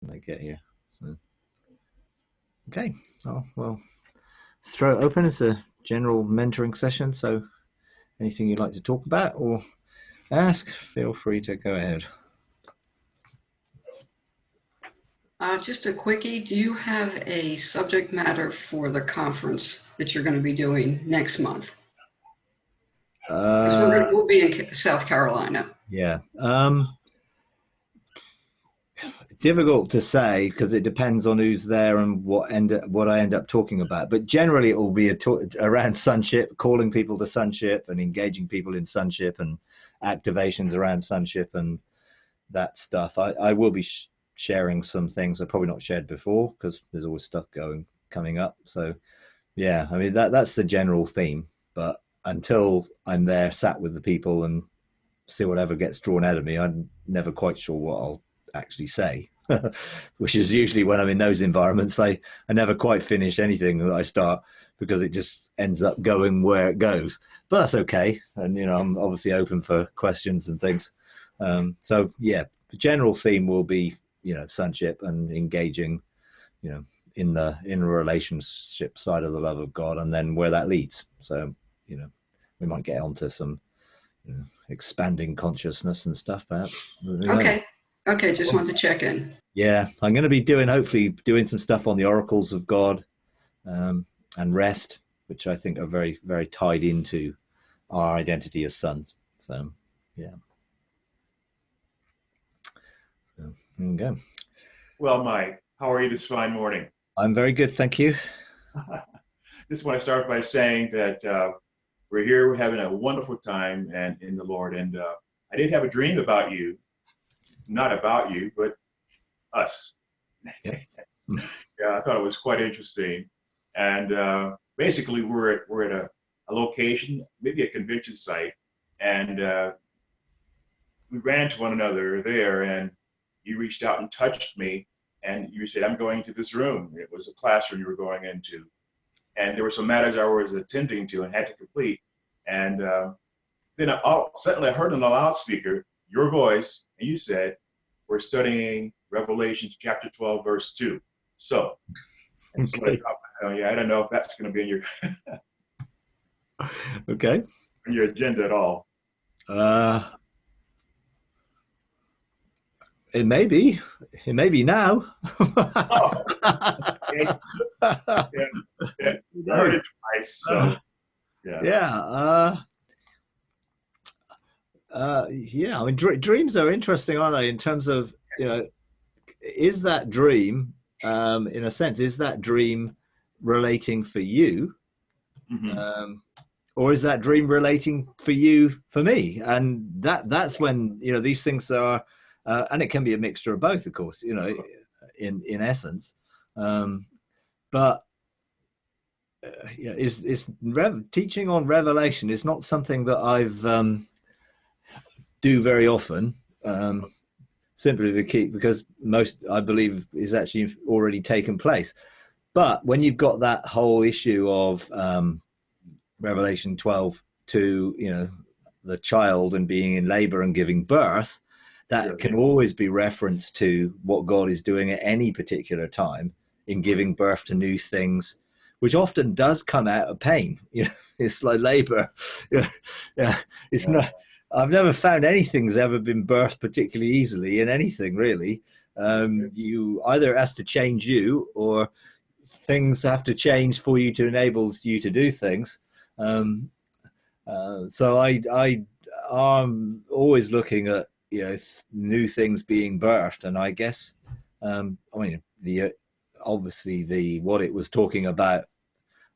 when they get here. So, okay. Oh, well, throw it open. It's a general mentoring session. So anything you'd like to talk about or ask, feel free to go ahead. Just a quickie, do you have a subject matter for the conference that you're going to be doing next month? Because we'll be in South Carolina. Yeah. Difficult to say because it depends on who's there and what I end up talking about. But generally, it will be around sonship, calling people to sonship and engaging people in sonship and activations around sonship and that stuff. I will be sharing some things I've probably not shared before because there's always stuff coming up. So yeah, I mean that's the general theme. But until I'm there, sat with the people and see whatever gets drawn out of me, I'm never quite sure what I'll actually say, which is usually when I'm in those environments. I never quite finish anything that I start because it just ends up going where it goes. But that's okay, and I'm obviously open for questions and things. So yeah, the general theme will be sonship and engaging, in the relationship side of the love of God, and then where that leads. So we might get onto some expanding consciousness and stuff, perhaps. Okay, just wanted to check in. Yeah, I'm going to be hopefully doing some stuff on the oracles of God, and rest, which I think are very, very tied into our identity as sons. So yeah, so, there you go. Well, Mike, how are you this fine morning? I'm very good, thank you. Just want to start by saying that we're here, we're having a wonderful time and in the Lord. And I did have a dream about you, not about you, but us. Yep. Yeah, I thought it was quite interesting. And basically, we're at a location, maybe a convention site, and we ran into one another there, and you reached out and touched me, and you said, "I'm going to this room." It was a classroom you were going into. And there were some matters I was attending to and had to complete. And then suddenly I heard on the loudspeaker your voice, and you said, "We're studying Revelation chapter 12, verse 2. So, Okay. I don't know if that's going to be in your Okay. on your agenda at all. It may be. It may be now. Oh, okay. Yeah. I heard it twice. So, yeah. Yeah. Yeah. I mean, dreams are interesting, aren't they? In terms of, is that dream, in a sense, is that dream relating for you? Mm-hmm. Or is that dream relating for you, for me? And that's when, these things are, and it can be a mixture of both, of course, in essence. But teaching on Revelation is not something that I've do very often, simply because most, I believe, is actually already taken place. But when you've got that whole issue of Revelation 12 to the child and being in labor and giving birth, that can always be referenced to what God is doing at any particular time in giving birth to new things, which often does come out of pain. It's like labor. It's not. I've never found anything's ever been birthed particularly easily in anything, really. You either it has to change you, or things have to change for you to enable you to do things. So I'm always looking at new things being birthed, and I guess obviously what it was talking about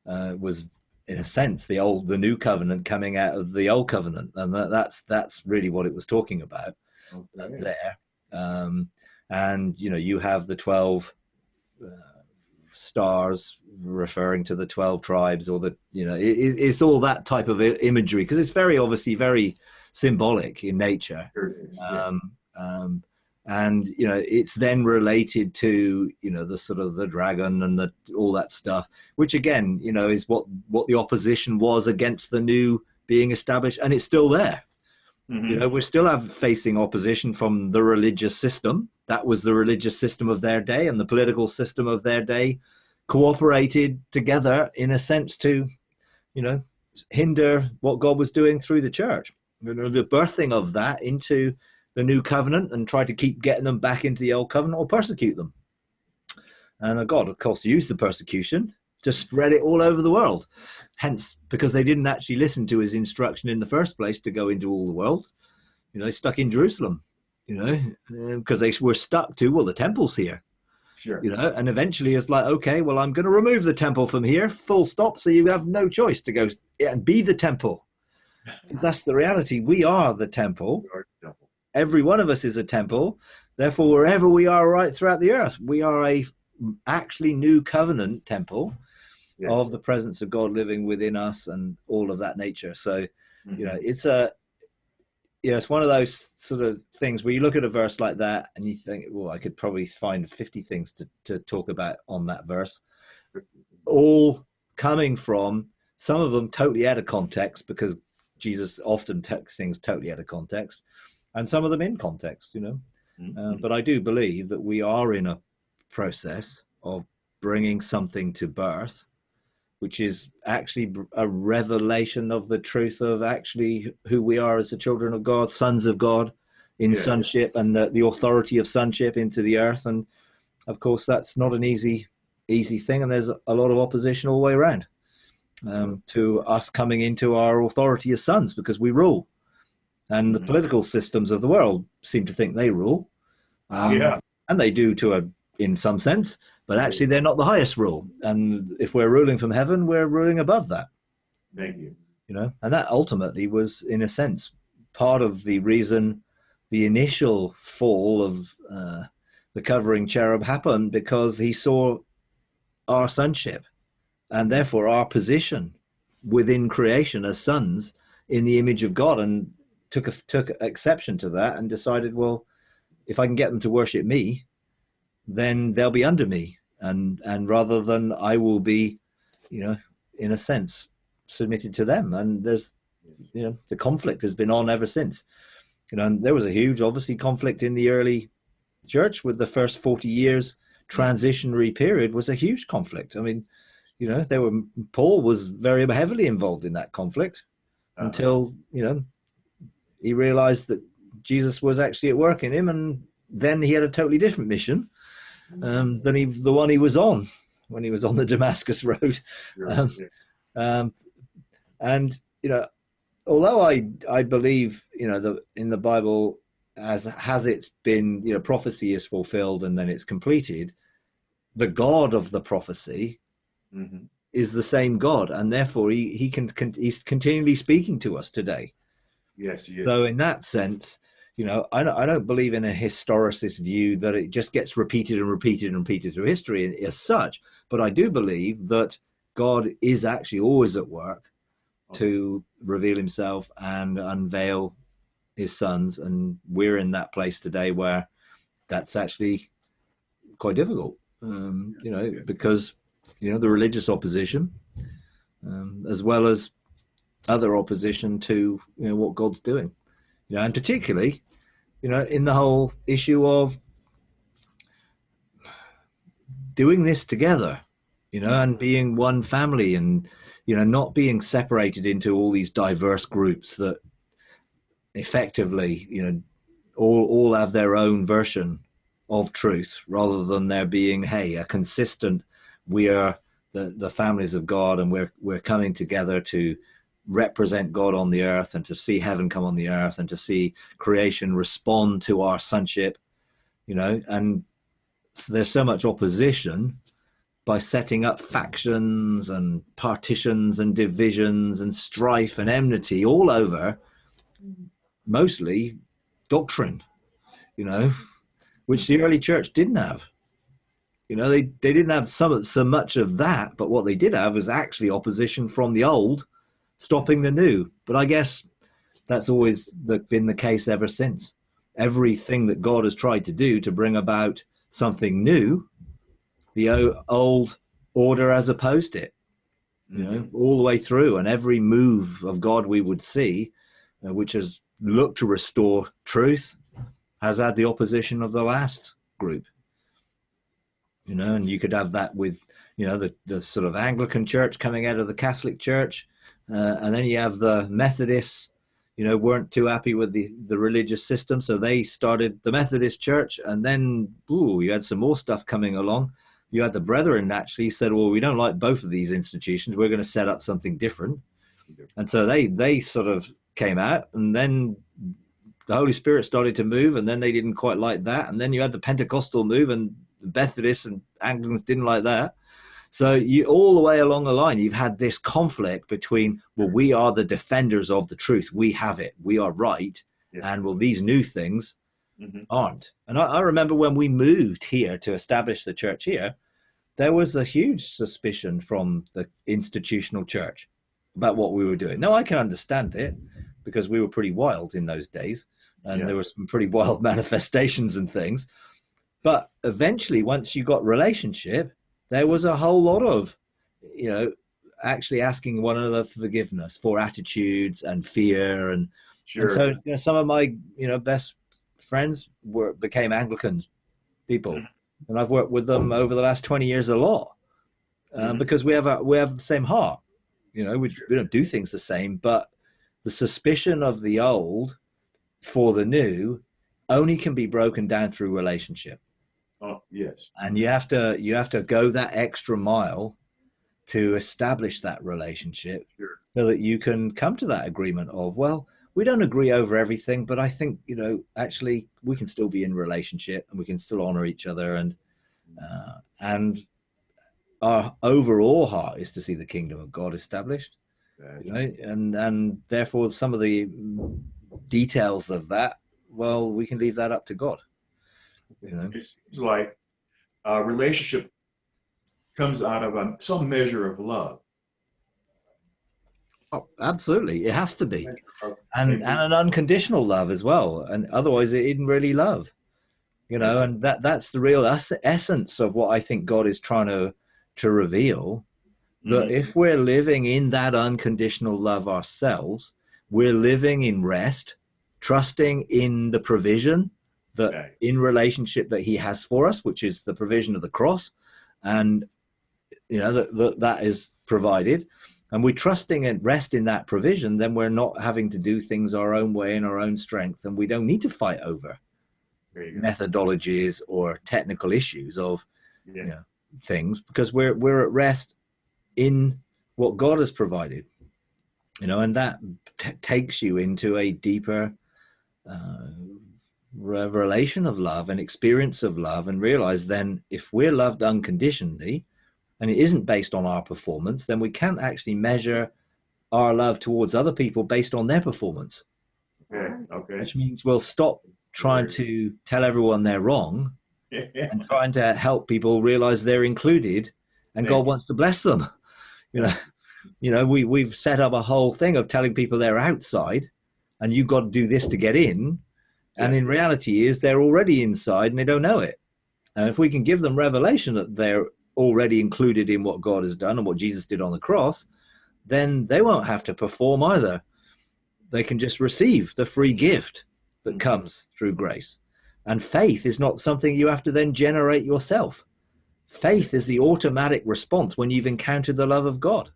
was, in a sense, the new covenant coming out of the old covenant, and that's really what it was talking about there. And you have the 12 stars referring to the 12 tribes, or it's all that type of imagery, because it's obviously very symbolic in nature. And it's then related to the sort of the dragon and all that stuff, which again is what the opposition was against the new being established, and it's still there. Mm-hmm. We're still facing opposition from the religious system. That was the religious system of their day, and the political system of their day cooperated together in a sense to, hinder what God was doing through the church. The birthing of that into the new covenant, and try to keep getting them back into the old covenant or persecute them. And God, of course, used the persecution to spread it all over the world. Hence, because they didn't actually listen to his instruction in the first place to go into all the world, they stuck in Jerusalem, because they were stuck to, well, the temple's here, Sure. and eventually it's like, okay, well, I'm going to remove the temple from here, full stop. So you have no choice to go and be the temple. That's the reality. We are the temple. Every one of us is a temple. Therefore, wherever we are right throughout the earth, we are a actually new covenant temple of the presence of God living within us and all of that nature. So, it's one of those sort of things where you look at a verse like that and you think, well, I could probably find 50 things to talk about on that verse, all coming from, some of them totally out of context, because Jesus often takes things totally out of context, and some of them in context, but I do believe that we are in a process of bringing something to birth, which is actually a revelation of the truth of actually who we are as the children of God, sons of God in sonship, and the authority of sonship into the earth. And of course, that's not an easy thing. And there's a lot of opposition all the way around to us coming into our authority as sons, because we rule. And the political systems of the world seem to think they rule. And they do in some sense, but actually they're not the highest rule. And if we're ruling from heaven, we're ruling above that. Thank you. And that ultimately was, in a sense, part of the reason the initial fall of the covering cherub happened, because he saw our sonship and therefore our position within creation as sons in the image of God, and took exception to that and decided, well, if I can get them to worship me, then they'll be under me, and rather than I will be, in a sense, submitted to them. And there's, the conflict has been on ever since. And there was a huge, obviously, conflict in the early church with the first 40 years transitionary period was a huge conflict. I mean, Paul was very heavily involved in that conflict until, he realized that Jesus was actually at work in him, and then he had a totally different mission than the one he was on when he was on the Damascus road. And although I believe in the Bible, as it's been, prophecy is fulfilled and then it's completed, the God of the prophecy is the same God, and therefore he's continually speaking to us today. Yes, he is. So in that sense, I don't believe in a historicist view that it just gets repeated and repeated and repeated through history as such. But I do believe that God is actually always at work to reveal himself and unveil his sons. And we're in that place today where that's actually quite difficult, because, the religious opposition, as well as other opposition to, what God's doing. And particularly, in the whole issue of doing this together, and being one family, and, not being separated into all these diverse groups that effectively, all have their own version of truth, rather than there being, a consistent, we are the families of God, and we're coming together to represent God on the earth, and to see heaven come on the earth, and to see creation respond to our sonship, and so there's so much opposition by setting up factions and partitions and divisions and strife and enmity all over mostly doctrine, which the early church didn't have. They didn't have so much of that, but what they did have was actually opposition from the old stopping the new. But I guess that's always been the case ever since. Everything that God has tried to do to bring about something new, the old order has opposed it, all the way through. And every move of God we would see, which has looked to restore truth has had the opposition of the last group. And you could have that with, the sort of Anglican church coming out of the Catholic Church. And then you have the Methodists, weren't too happy with the religious system. So they started the Methodist Church. And then, you had some more stuff coming along. You had the Brethren actually said, well, we don't like both of these institutions. We're going to set up something different. And so they sort of came out, and then the Holy Spirit started to move, and then they didn't quite like that. And then you had the Pentecostal move, and the Methodists and Anglicans didn't like that. So you all the way along the line, you've had this conflict between, well, we are the defenders of the truth. We have it. We are right. Yeah. And well, these new things aren't. And I remember when we moved here to establish the church here, there was a huge suspicion from the institutional church about what we were doing. Now, I can understand it because we were pretty wild in those days, and there were some pretty wild manifestations and things. But eventually, once you got relationship, there was a whole lot of, actually asking one another for forgiveness for attitudes and fear. And so some of my, best friends became Anglican people. And I've worked with them over the last 20 years a lot because we have the same heart. We don't do things the same, but the suspicion of the old for the new only can be broken down through relationship. Oh, yes. And you have to go that extra mile to establish that relationship so that you can come to that agreement of, well, we don't agree over everything, but I think, actually we can still be in relationship and we can still honor each other. And our overall heart is to see the kingdom of God established, and therefore some of the details of that, well, we can leave that up to God. It's like a relationship comes out of some measure of love. Oh, absolutely, it has to be, and an unconditional love as well. And otherwise, it isn't really love, And that's the real essence of what I think God is trying to reveal. That if we're living in that unconditional love ourselves, we're living in rest, trusting in the provision that in relationship that He has for us, which is the provision of the cross, and that is provided. And we're trusting and rest in that provision, then we're not having to do things our own way in our own strength, and we don't need to fight over methodologies or technical issues of things, because we're at rest in what God has provided, and that takes you into a deeper revelation of love and experience of love, and realize then if we're loved unconditionally and it isn't based on our performance, then we can't actually measure our love towards other people based on their performance. Okay. Which means we'll stop trying to tell everyone they're wrong and trying to help people realize they're included, and God wants to bless them. We've set up a whole thing of telling people they're outside and you've got to do this to get in. And in reality is they're already inside and they don't know it. And if we can give them revelation that they're already included in what God has done and what Jesus did on the cross, then they won't have to perform either. They can just receive the free gift that comes through grace. And faith is not something you have to then generate yourself. Faith is the automatic response when you've encountered the love of God.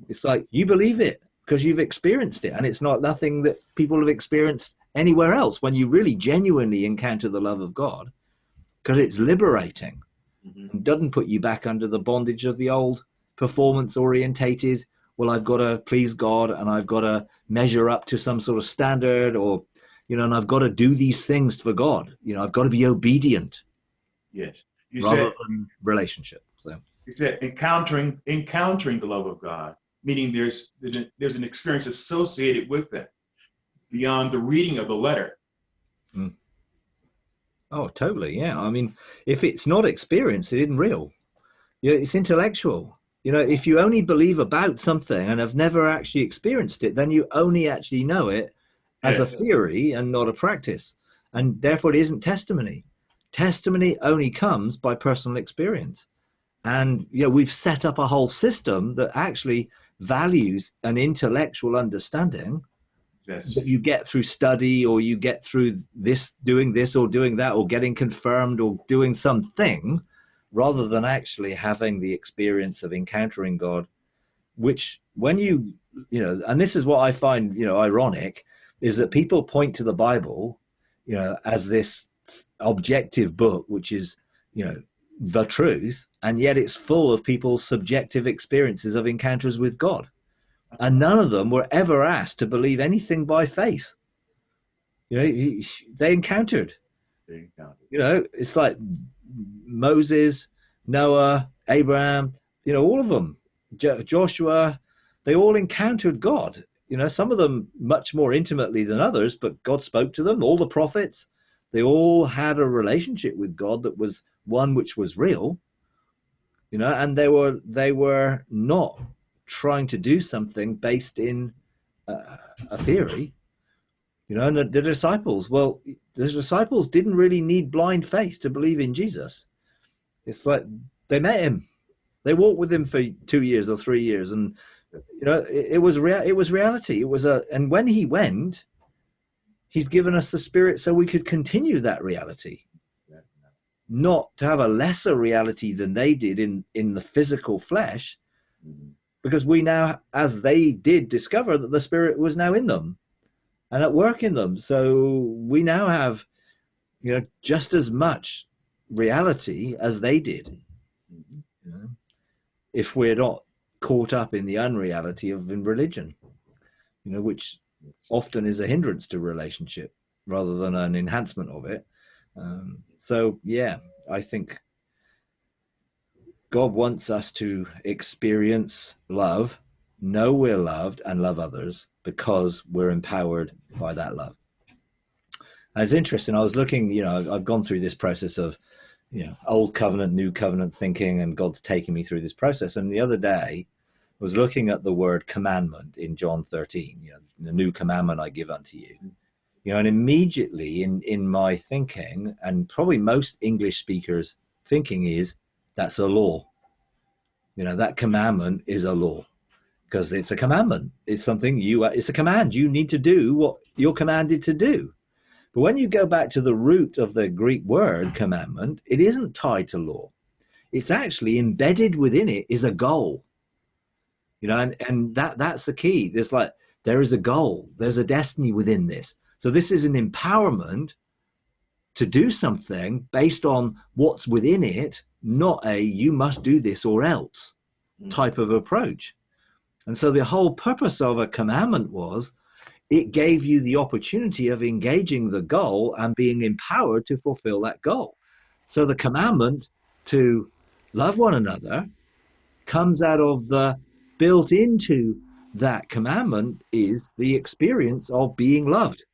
It's like you believe it because you've experienced it, and it's not nothing that people have experienced anywhere else when you really genuinely encounter the love of God, because it's liberating and doesn't put you back under the bondage of the old performance orientated, well, I've got to please God and I've got to measure up to some sort of standard, or and I've got to do these things for God. I've got to be obedient. Yes. Rather than relationship. So you said encountering the love of God, meaning there's an experience associated with that beyond the reading of the letter. Oh, totally. Yeah. I mean, if it's not experienced, it isn't real. It's intellectual. If you only believe about something and have never actually experienced it, then you only actually know it as a theory and not a practice. And therefore it isn't testimony. Testimony only comes by personal experience. And, we've set up a whole system that actually values an intellectual understanding that you get through study, or you get through doing this or doing that, or getting confirmed or doing something, rather than actually having the experience of encountering God, which when you know, and this is what I find, you know, ironic, is that people point to the Bible, you know, as this objective book, which is, you know, the truth, and yet it's full of people's subjective experiences of encounters with God. And none of them were ever asked to believe anything by faith. You know, they encountered. You know, it's like Moses, Noah, Abraham, you know, all of them, Joshua, they all encountered God. You know, some of them much more intimately than others, but God spoke to them. All the prophets, they all had a relationship with God that was one which was real. You know, and they were not trying to do something based in a theory. You know, and the disciples, well, the disciples didn't really need blind faith to believe in Jesus. It's like they met him, they walked with him for 2 years or 3 years, and you know, it was reality. It was and when he went, he's given us the Spirit so we could continue that reality, not to have a lesser reality than they did in the physical flesh, because we now, as they did, discover that the Spirit was now in them and at work in them. So we now have, you know, just as much reality as they did, you know, if we're not caught up in the unreality of in religion, you know, which often is a hindrance to relationship rather than an enhancement of it. So yeah, I think God wants us to experience love, know we're loved, and love others because we're empowered by that love. And it's interesting. I was looking, you know, I've gone through this process of, you know, old covenant, new covenant thinking, and God's taken me through this process. And the other day I was looking at the word commandment in John 13, you know, the new commandment I give unto you. You know, and immediately in my thinking, and probably most English speakers thinking, is that's a law. You know, that commandment is a law because it's a commandment. It's something it's a command. You need to do what you're commanded to do. But when you go back to the root of the Greek word commandment, it isn't tied to law. It's actually embedded within it is a goal. You know, and that's the key. There is a goal. There's a destiny within this. So this is an empowerment to do something based on what's within it, not a you must do this or else type of approach. And so the whole purpose of a commandment was it gave you the opportunity of engaging the goal and being empowered to fulfill that goal. So the commandment to love one another comes out of the built into that commandment is the experience of being loved.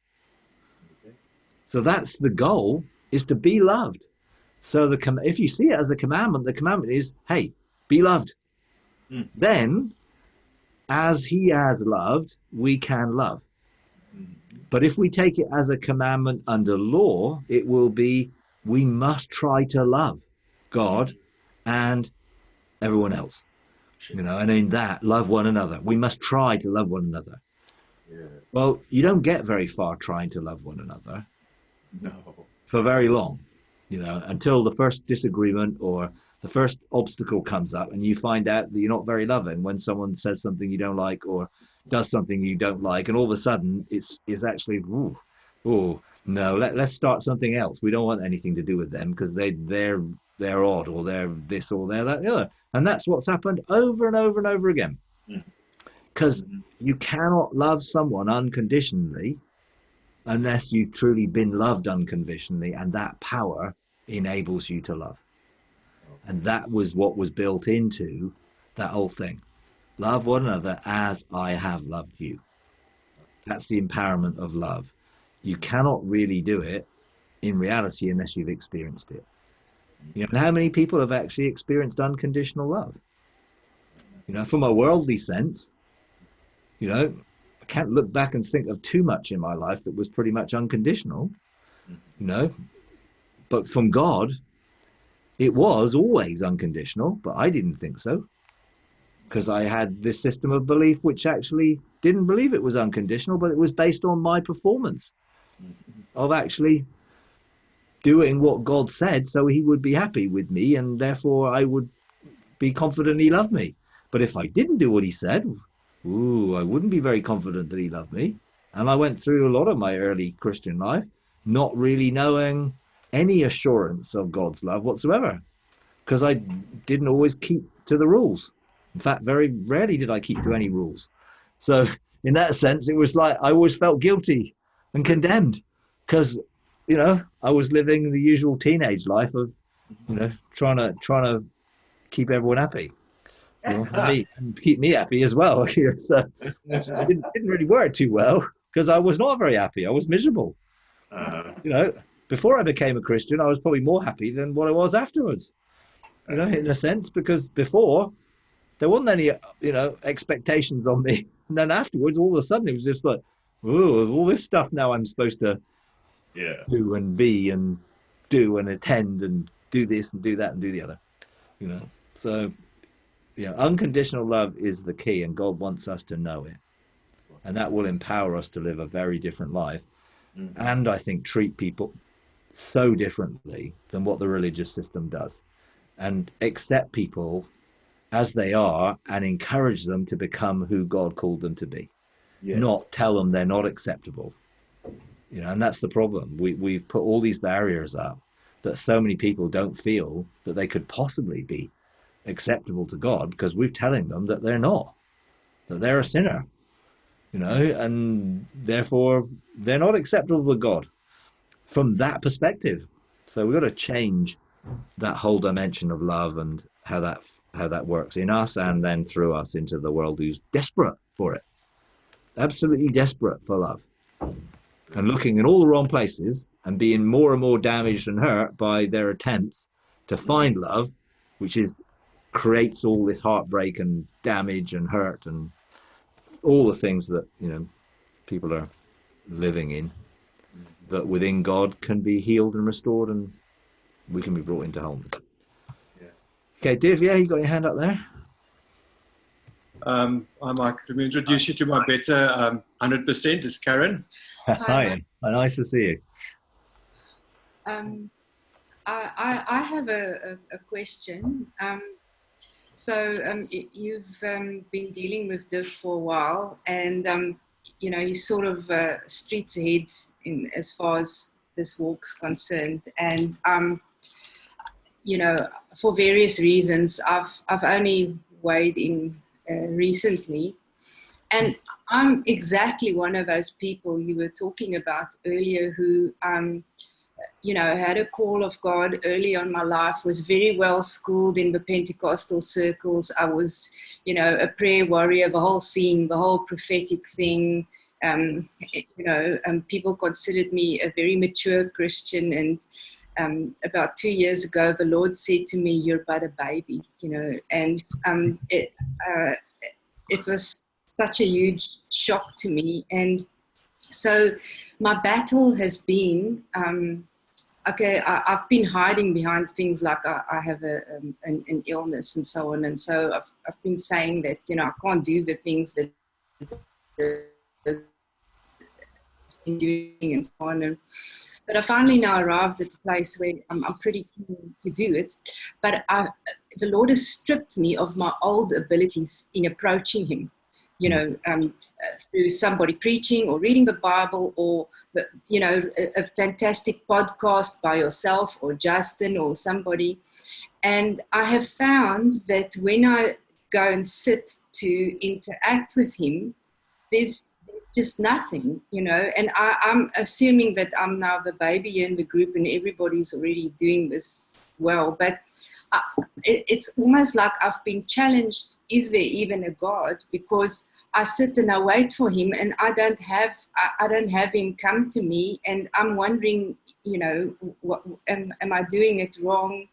So that's the goal, is to be loved. So if you see it as a commandment, the commandment is, hey, be loved. Then, as he has loved, we can love. But if we take it as a commandment under law, it will be, we must try to love God and everyone else. You know, and in that, love one another. We must try to love one another. Yeah. Well, you don't get very far trying to love one another. No. For very long, you know, until the first disagreement or the first obstacle comes up and you find out that you're not very loving when someone says something you don't like or does something you don't like, and all of a sudden it's actually, oh no, let's start something else. We don't want anything to do with them because they're odd, or they're this or they're that, the other. And that's what's happened over and over and over again. Because you cannot love someone unconditionally unless you've truly been loved unconditionally, and that power enables you to love. And that was what was built into that whole thing. Love one another as I have loved you. That's the empowerment of love. You cannot really do it in reality unless you've experienced it. You know, and how many people have actually experienced unconditional love? You know, from a worldly sense, you know, I can't look back and think of too much in my life that was pretty much unconditional, you know, but from God, it was always unconditional, but I didn't think so. because I had this system of belief which actually didn't believe it was unconditional, but it was based on my performance of actually doing what God said so he would be happy with me, and therefore I would be confident he loved me. But if I didn't do what he said, I wouldn't be very confident that he loved me. And I went through a lot of my early Christian life not really knowing any assurance of God's love whatsoever, because I didn't always keep to the rules. In fact, very rarely did I keep to any rules. So in that sense, it was like I always felt guilty and condemned, because, I was living the usual teenage life of, trying to keep everyone happy, and keep me happy as well. So it didn't really work too well, because I was not very happy. I was miserable. Before I became a Christian, I was probably more happy than what I was afterwards, in a sense, because before there wasn't any, expectations on me. And then afterwards, all of a sudden, it was just like, there's all this stuff now I'm supposed to do and be and do and attend and do this and do that and do the other, So, unconditional love is the key, and God wants us to know it. And that will empower us to live a very different life. Mm-hmm. And I think treat people so differently than what the religious system does, and accept people as they are and encourage them to become who God called them to be. Yes. Not tell them they're not acceptable. And that's the problem. We've put all these barriers up that so many people don't feel that they could possibly be acceptable to God, because we're telling them that they're not, that they're a sinner, and therefore they're not acceptable to God from that perspective. So we've got to change that whole dimension of love and how that works in us and then through us into the world who's desperate for it, absolutely desperate for love, and looking in all the wrong places and being more and more damaged and hurt by their attempts to find love, which creates all this heartbreak and damage and hurt and all the things that people are living in, that within God can be healed and restored, and we can be brought into wholeness. Okay, Div, you got your hand up there. Hi, Mike. Let me introduce you to my better 100%. It's Karen. Hi, nice to see you. I have a question. You've been dealing with Div for a while, and he's sort of streets ahead in as far as this walk's concerned. And for various reasons, I've only weighed in recently, and I'm exactly one of those people you were talking about earlier who had a call of God early on in my life, was very well schooled in the Pentecostal circles. I was, a prayer warrior, the whole scene, the whole prophetic thing. People considered me a very mature Christian. And about 2 years ago, the Lord said to me, "You're but a baby," and it was such a huge shock to me. And so my battle has been, I've been hiding behind things like I have an illness and so on. And so I've been saying that, I can't do the things that I've been doing and so on. But I finally now arrived at the place where I'm pretty keen to do it. But the Lord has stripped me of my old abilities in approaching him. Through somebody preaching or reading the Bible, or, a fantastic podcast by yourself or Justin or somebody. And I have found that when I go and sit to interact with him, there's just nothing, and I'm assuming that I'm now the baby in the group and everybody's already doing this well. But it's almost like I've been challenged, is there even a God? Because I sit and I wait for him, and I don't have him come to me, and I'm wondering, what am I doing it wrong?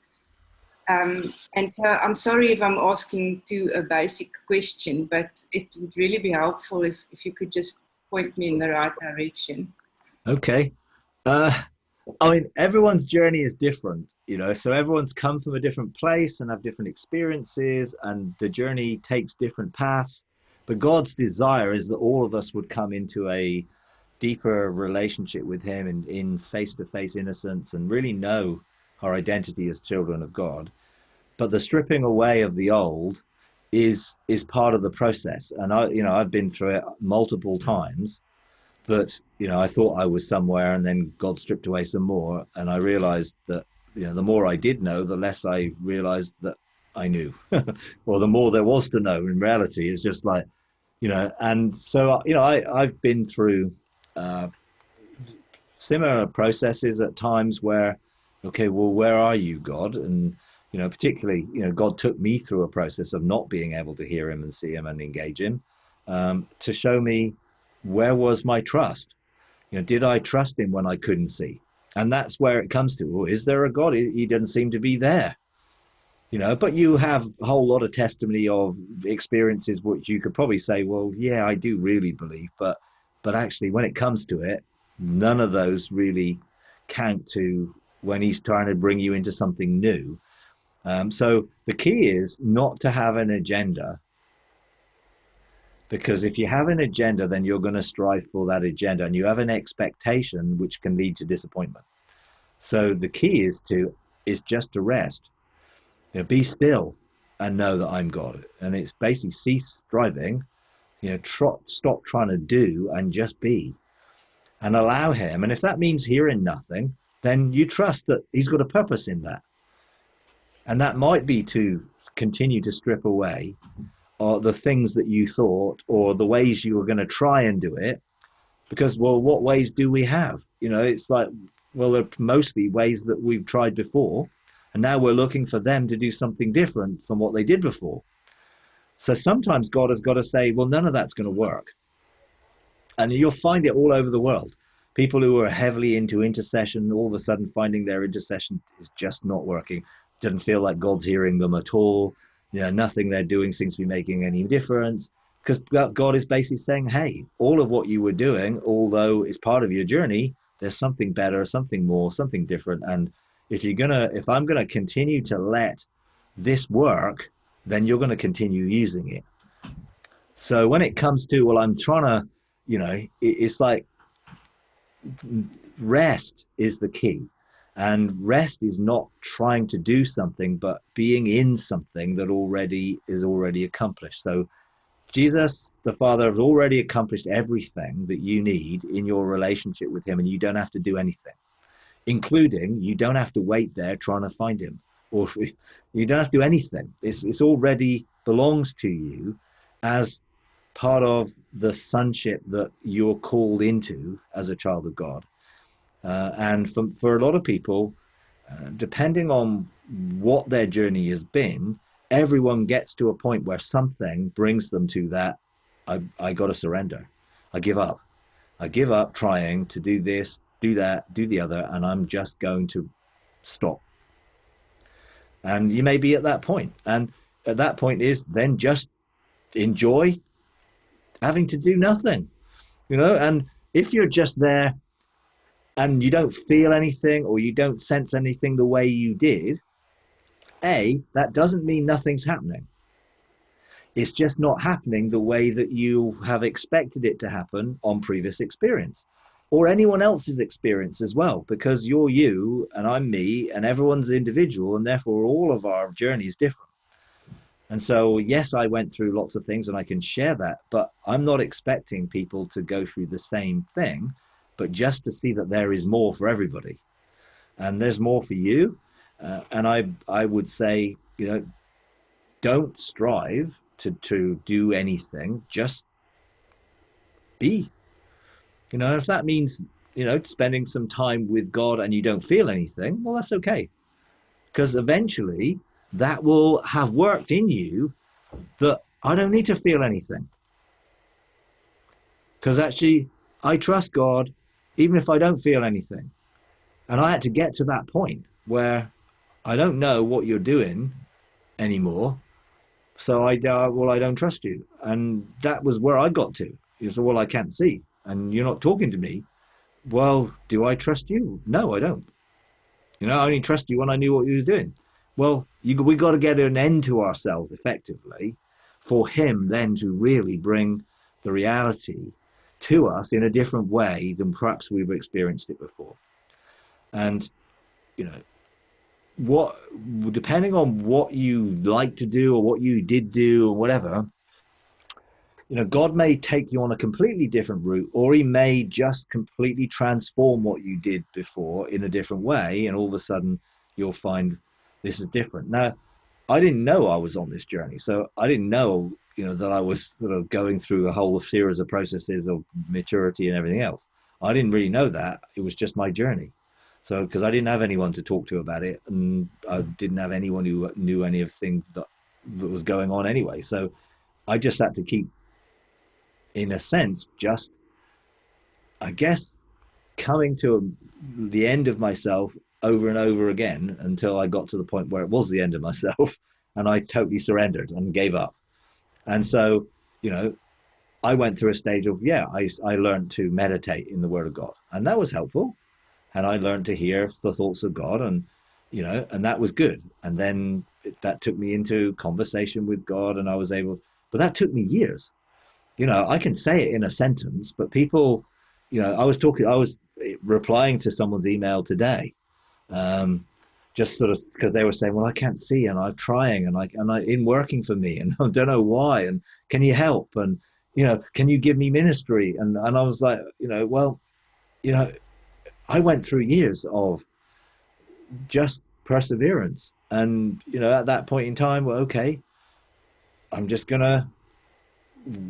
And so I'm sorry if I'm asking a basic question, but it would really be helpful if you could just point me in the right direction. Okay. Everyone's journey is different. so everyone's come from a different place and have different experiences, and the journey takes different paths. But God's desire is that all of us would come into a deeper relationship with him in face-to-face innocence and really know our identity as children of God. But the stripping away of the old is part of the process. And I've been through it multiple times, that I thought I was somewhere, and then God stripped away some more, and I realized that the more I did know, the less I realized that I knew, or the more there was to know. In reality, it's just like, and so I've been through similar processes at times where, okay, well, where are you, God? And particularly, God took me through a process of not being able to hear him and see him and engage him, to show me, where was my trust? Did I trust him when I couldn't see? And that's where it comes to, well, is there a God? He doesn't seem to be there. But you have a whole lot of testimony of experiences which you could probably say, well, yeah, I do really believe, but actually when it comes to it, none of those really count to when he's trying to bring you into something new. So the key is not to have an agenda, because if you have an agenda, then you're going to strive for that agenda, and you have an expectation which can lead to disappointment. So the key is just to rest. Be still and know that I'm God. And it's basically cease striving, stop trying to do and just be, and allow him. And if that means hearing nothing, then you trust that he's got a purpose in that. And that might be to continue to strip away or the things that you thought, or the ways you were going to try and do it. Because, well, what ways do we have? It's like, well, they're mostly ways that we've tried before, and now we're looking for them to do something different from what they did before. So sometimes God has got to say, well, none of that's going to work. And you'll find it all over the world. People who are heavily into intercession, all of a sudden finding their intercession is just not working. Doesn't feel like God's hearing them at all. Nothing they're doing seems to be making any difference, because God is basically saying, hey, all of what you were doing, although it's part of your journey, there's something better, something more, something different. And if I'm going to continue to let this work, then you're going to continue using it. So when it comes to, well, I'm trying to, it's like rest is the key. And rest is not trying to do something, but being in something that is already accomplished. So Jesus, the Father, has already accomplished everything that you need in your relationship with him, and you don't have to do anything, including you don't have to wait there trying to find him, or you don't have to do anything. It's already belongs to you as part of the sonship that you're called into as a child of God. And for a lot of people, depending on what their journey has been, everyone gets to a point where something brings them to that, I got to surrender. I give up. I give up trying to do this, do that, do the other, and I'm just going to stop. And you may be at that point. And at that point is then just enjoy having to do nothing, and if you're just there and you don't feel anything, or you don't sense anything the way you did, that doesn't mean nothing's happening. It's just not happening the way that you have expected it to happen on previous experience, or anyone else's experience as well, because you're you and I'm me, and everyone's individual, and therefore all of our journey is different. And so, yes, I went through lots of things and I can share that, but I'm not expecting people to go through the same thing, but just to see that there is more for everybody, and there's more for you. And I would say, don't strive to do anything, just be. If that means, spending some time with God and you don't feel anything, well, that's okay. Because eventually that will have worked in you that I don't need to feel anything. Because actually, I trust God, even if I don't feel anything. And I had to get to that point where I don't know what you're doing anymore. So I don't trust you. And that was where I got to. You said, well, I can't see, and you're not talking to me. Well, do I trust you? No, I don't. You know, I only trusted you when I knew what you were doing. Well, we got to get an end to ourselves effectively for him then to really bring the reality to us in a different way than perhaps we've experienced it before. And, you know, what, depending on what you like to do or what you did do or whatever, you know, God may take you on a completely different route, or he may just completely transform what you did before in a different way. And all of a sudden you'll find this is different. Now, I didn't know I was on this journey. So I didn't know, you know, that I was sort of going through a whole series of processes of maturity and everything else. I didn't really know that. It was just my journey. So, because I didn't have anyone to talk to about it, and I didn't have anyone who knew anything that was going on anyway. So I just had to keep, in a sense, just, I guess, coming to the end of myself over and over again until I got to the point where it was the end of myself and I totally surrendered and gave up. And so, you know, I went through a stage of, I learned to meditate in the Word of God, and that was helpful. And I learned to hear the thoughts of God, and, you know, and that was good. And then that took me into conversation with God, and I was able, but that took me years. You know, I can say it in a sentence, but people, you know, I was replying to someone's email today, just sort of because they were saying, well, I can't see, and I'm trying, and I in working for me, and I don't know why, and can you help, and, you know, can you give me ministry? And I was like, you know, well, you know, I went through years of just perseverance, and, you know, at that point in time, well, okay, I'm just gonna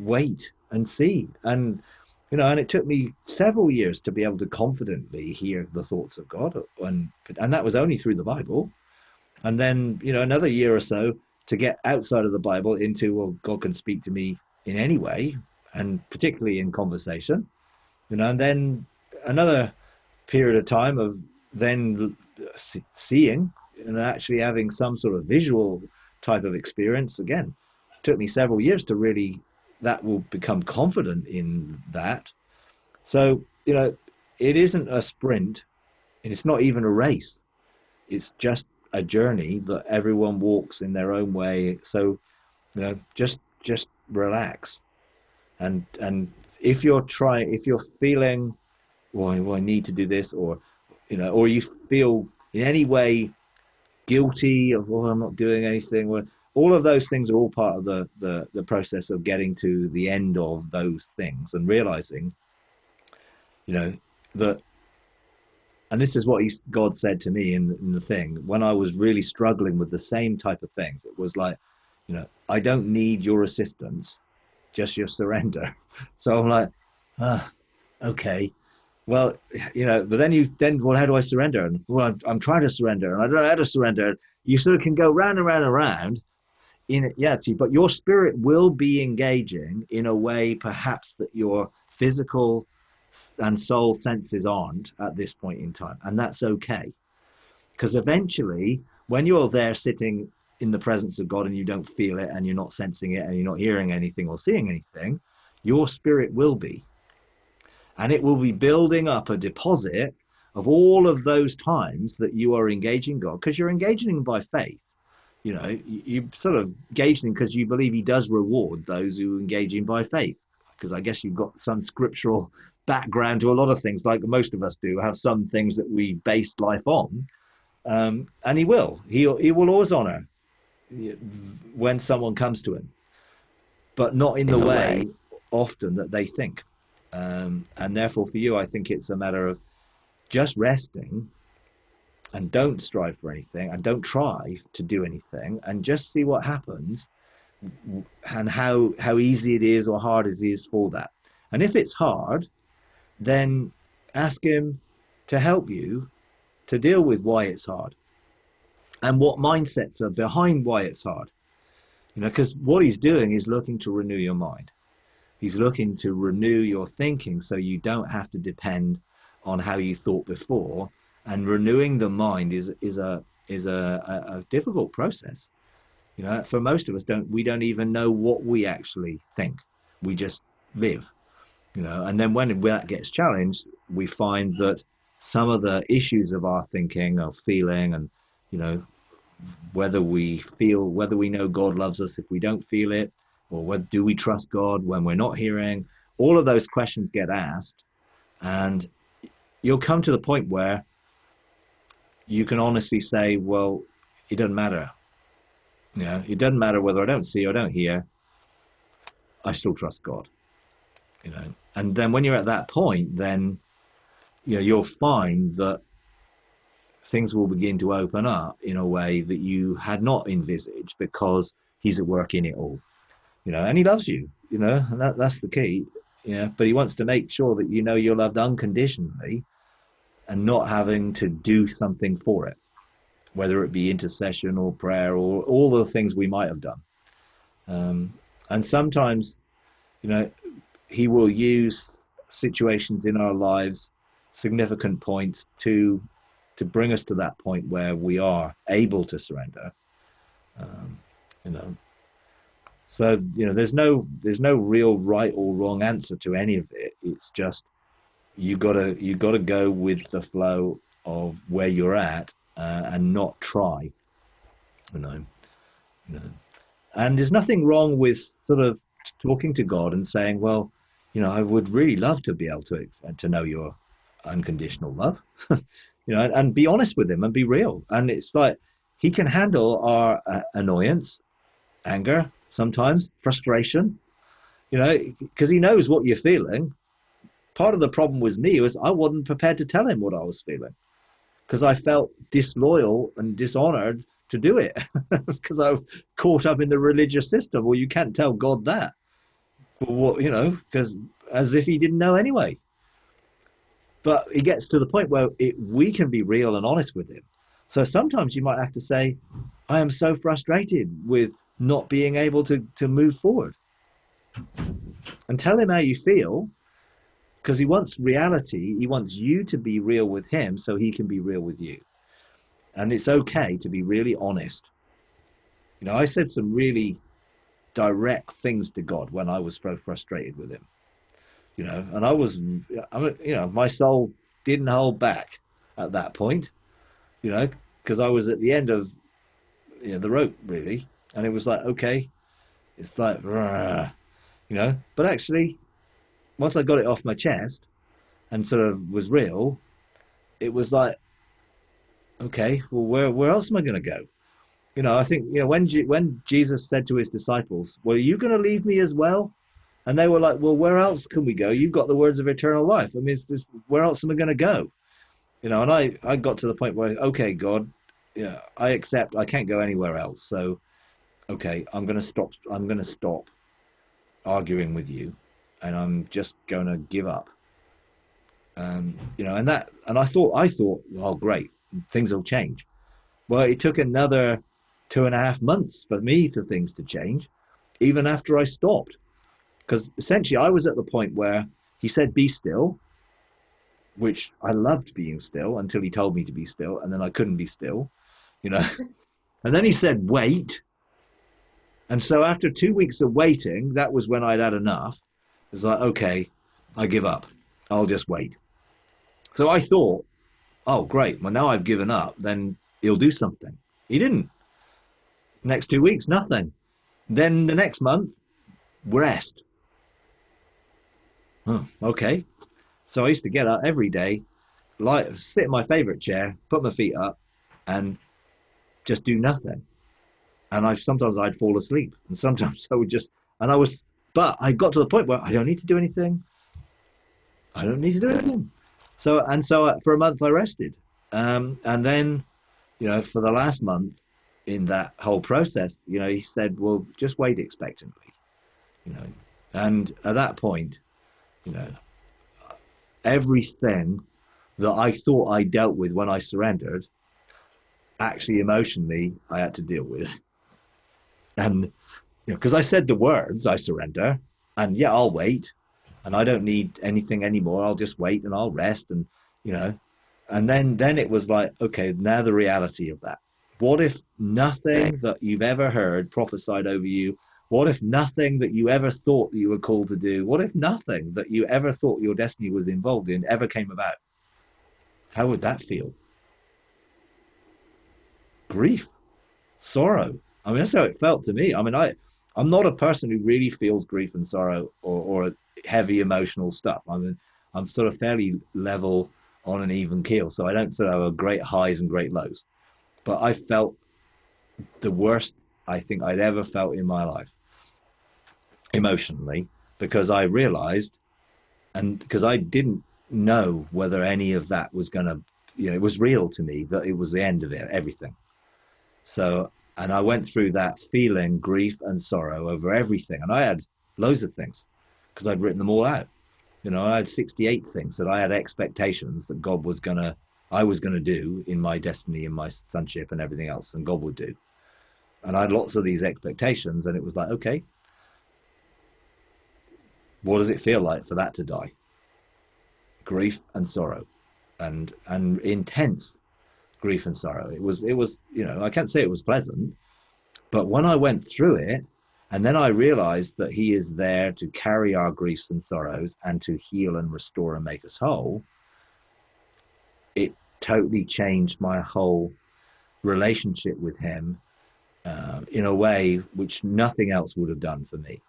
wait and see. And, you know, and it took me several years to be able to confidently hear the thoughts of God, and that was only through the Bible. And then, you know, another year or so to get outside of the Bible into, well, God can speak to me in any way, and particularly in conversation, you know. And then another period of time of then seeing and actually having some sort of visual type of experience. Again, it took me several years to really, that will become confident in that. So, you know, it isn't a sprint, and it's not even a race. It's just a journey that everyone walks in their own way. So, you know, just relax. And if you're feeling, well, I need to do this, or, you know, or you feel in any way guilty of, well, I'm not doing anything, well, all of those things are all part of the process of getting to the end of those things and realizing, you know, that, and this is what God said to me in the thing, when I was really struggling with the same type of things. It was like, you know, I don't need your assistance, just your surrender. So I'm like, okay. Well, you know, but then well, how do I surrender? And, well, I'm trying to surrender, and I don't know how to surrender. You sort of can go round and round and round in it, yeah, but your spirit will be engaging in a way perhaps that your physical and soul senses aren't at this point in time. And that's okay. Because eventually, when you're there sitting in the presence of God and you don't feel it, and you're not sensing it, and you're not hearing anything or seeing anything, your spirit will be. And it will be building up a deposit of all of those times that you are engaging God, because you're engaging by faith. You know, you sort of engaging because you believe he does reward those who engage in by faith. Because I guess you've got some scriptural background to a lot of things, like most of us do, have some things that we base life on. And he will always honor when someone comes to him, but not in the way often that they think. And therefore for you, I think it's a matter of just resting, and don't strive for anything, and don't try to do anything, and just see what happens, and how easy it is or hard it is for that. And if it's hard, then ask him to help you to deal with why it's hard and what mindsets are behind why it's hard. You know, because what he's doing is looking to renew your mind. He's looking to renew your thinking so you don't have to depend on how you thought before. And renewing the mind is a difficult process. You know, for most of us, we don't even know what we actually think. We just live, you know. And then when that gets challenged, we find that some of the issues of our thinking, of feeling, and, you know, whether we know God loves us if we don't feel it, or whether do we trust God when we're not hearing. All of those questions get asked, and you'll come to the point where you can honestly say, well, it doesn't matter. You know, it doesn't matter whether I don't see or don't hear. I still trust God. You know, and then when you're at that point, then, you know, you'll find that things will begin to open up in a way that you had not envisaged, because he's at work in it all, you know, and he loves you, you know, and that's the key, you know, but he wants to make sure that, you know, you're loved unconditionally and not having to do something for it, whether it be intercession or prayer or all the things we might have done. And sometimes, you know, he will use situations in our lives, significant points, to bring us to that point where we are able to surrender. You know, so, you know, there's no real right or wrong answer to any of it. It's just you gotta go with the flow of where you're at, and not try. You know. And there's nothing wrong with sort of talking to God and saying, well, you know, I would really love to be able to know your unconditional love, you know, and be honest with him and be real. And it's like, he can handle our annoyance, anger, sometimes frustration, you know, because he knows what you're feeling. Part of the problem with me was I wasn't prepared to tell him what I was feeling, because I felt disloyal and dishonored to do it, because I was caught up in the religious system. Well, you can't tell God that. Well, you know, because as if he didn't know anyway. But it gets to the point where we can be real and honest with him. So sometimes you might have to say, I am so frustrated with not being able to move forward. And tell him how you feel, because he wants reality. He wants you to be real with him so he can be real with you. And it's okay to be really honest. You know, I said some really direct things to God when I was so frustrated with him. You know, and you know, my soul didn't hold back at that point, you know, because I was at the end of, you know, the rope, really. And it was like, okay, it's like, you know, but actually, once I got it off my chest and sort of was real, it was like, okay, well, where else am I going to go? You know, I think, you know, when Jesus said to his disciples, well, are you going to leave me as well? And they were like, well, where else can we go? You've got the words of eternal life. I mean, it's just, where else am I going to go? You know, and I got to the point where, okay, God, yeah, I accept I can't go anywhere else. So, okay, I'm going to stop arguing with you, and I'm just going to give up. You know, and I thought, oh, great, things will change. Well, it took another 2.5 months for things to change, even after I stopped. Because essentially I was at the point where he said, be still, which I loved being still until he told me to be still. And then I couldn't be still, you know. And then he said, wait. And so after 2 weeks of waiting, that was when I'd had enough. It was like, okay, I give up. I'll just wait. So I thought, oh, great. Well, now I've given up, then he'll do something. He didn't. Next 2 weeks, nothing. Then the next month, rest. Oh, okay. So I used to get up every day, sit in my favorite chair, put my feet up, and just do nothing. And sometimes I'd fall asleep, and sometimes I would just, but I got to the point where I don't need to do anything. I don't need to do anything. So for a month I rested. And then, you know, for the last month in that whole process, you know, he said, well, just wait expectantly, you know. And at that point, you know, everything that I thought I dealt with when I surrendered, actually emotionally, I had to deal with. And, you know, because I said the words, I surrender, and yeah, I'll wait, and I don't need anything anymore. I'll just wait and I'll rest, and, you know, and then it was like, okay, now the reality of that. What if nothing that you've ever heard prophesied over you? What if nothing that you ever thought that you were called to do? What if nothing that you ever thought your destiny was involved in ever came about? How would that feel? Grief, sorrow. I mean, that's how it felt to me. I mean, I'm not a person who really feels grief and sorrow or heavy emotional stuff. I mean, I'm sort of fairly level on an even keel, so I don't sort of have great highs and great lows. But I felt the worst I think I'd ever felt in my life emotionally, because I realized, and because I didn't know whether any of that was going to, it was real to me, that it was the end of it, everything. So, and I went through that feeling grief and sorrow over everything. And I had loads of things because I'd written them all out. I had 68 things that I had expectations that I was going to do in my destiny, in my sonship and everything else, and God would do. And I had lots of these expectations, and it was like, okay, what does it feel like for that to die? Grief and sorrow, and intense grief and sorrow. It was, I can't say it was pleasant, but when I went through it, and then I realized that he is there to carry our griefs and sorrows and to heal and restore and make us whole, it totally changed my whole relationship with him in a way which nothing else would have done for me.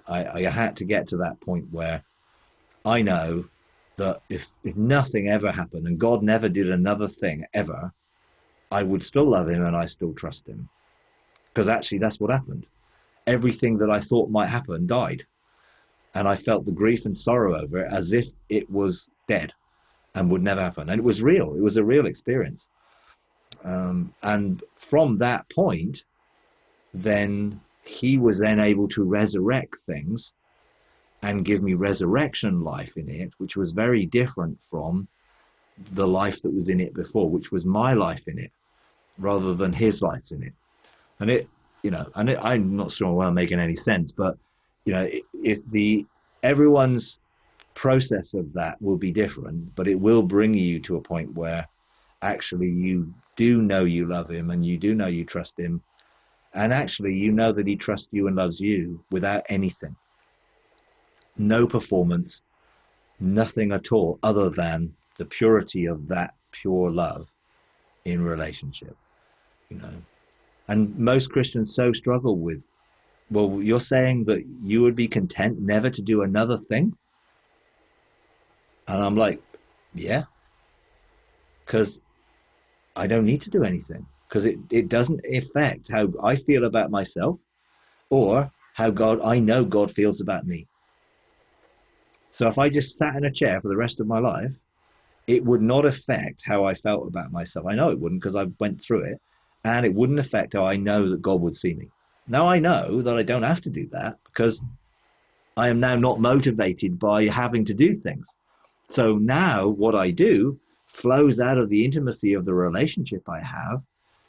I had to get to that point where I know that if nothing ever happened and God never did another thing ever, I would still love him and I still trust him. Because actually that's what happened. Everything that I thought might happen died. And I felt the grief and sorrow over it as if it was dead and would never happen. And it was real. It was a real experience. And from that point, then he was then able to resurrect things and give me resurrection life in it, which was very different from the life that was in it before, which was my life in it rather than his life in it. And I'm not sure why I'm making any sense, but if everyone's process of that will be different, but it will bring you to a point where actually you do know you love him and you do know you trust him, and actually you know that he trusts you and loves you without anything, no performance, nothing at all other than the purity of that pure love in relationship. And most Christians so struggle with, well, you're saying that you would be content never to do another thing? And I'm like, yeah, because I don't need to do anything, because it doesn't affect how I feel about myself or how I know God feels about me. So if I just sat in a chair for the rest of my life, it would not affect how I felt about myself. I know it wouldn't, because I went through it, and it wouldn't affect how I know that God would see me. Now I know that I don't have to do that, because I am now not motivated by having to do things. So now what I do flows out of the intimacy of the relationship I have,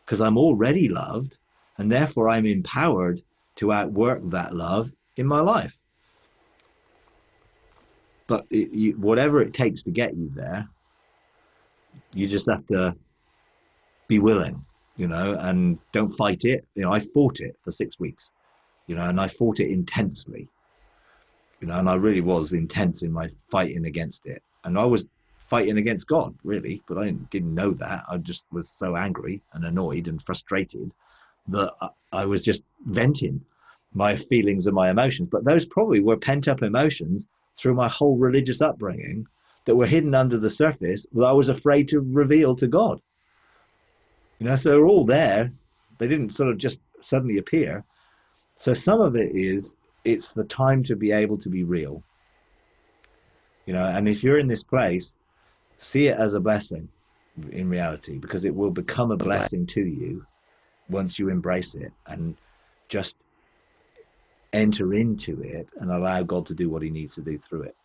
because I'm already loved, and therefore I'm empowered to outwork that love in my life. But whatever it takes to get you there, you just have to be willing, and don't fight it. I fought it for 6 weeks, and I fought it intensely, and I really was intense in my fighting against it. And I was fighting against God, really, but I didn't know that. I just was so angry and annoyed and frustrated that I was just venting my feelings and my emotions. But those probably were pent-up emotions through my whole religious upbringing that were hidden under the surface that I was afraid to reveal to God. So they're all there. They didn't sort of just suddenly appear. So some of it is, it's the time to be able to be real. And if you're in this place, see it as a blessing in reality, because it will become a blessing to you once you embrace it and just enter into it and allow God to do what he needs to do through it.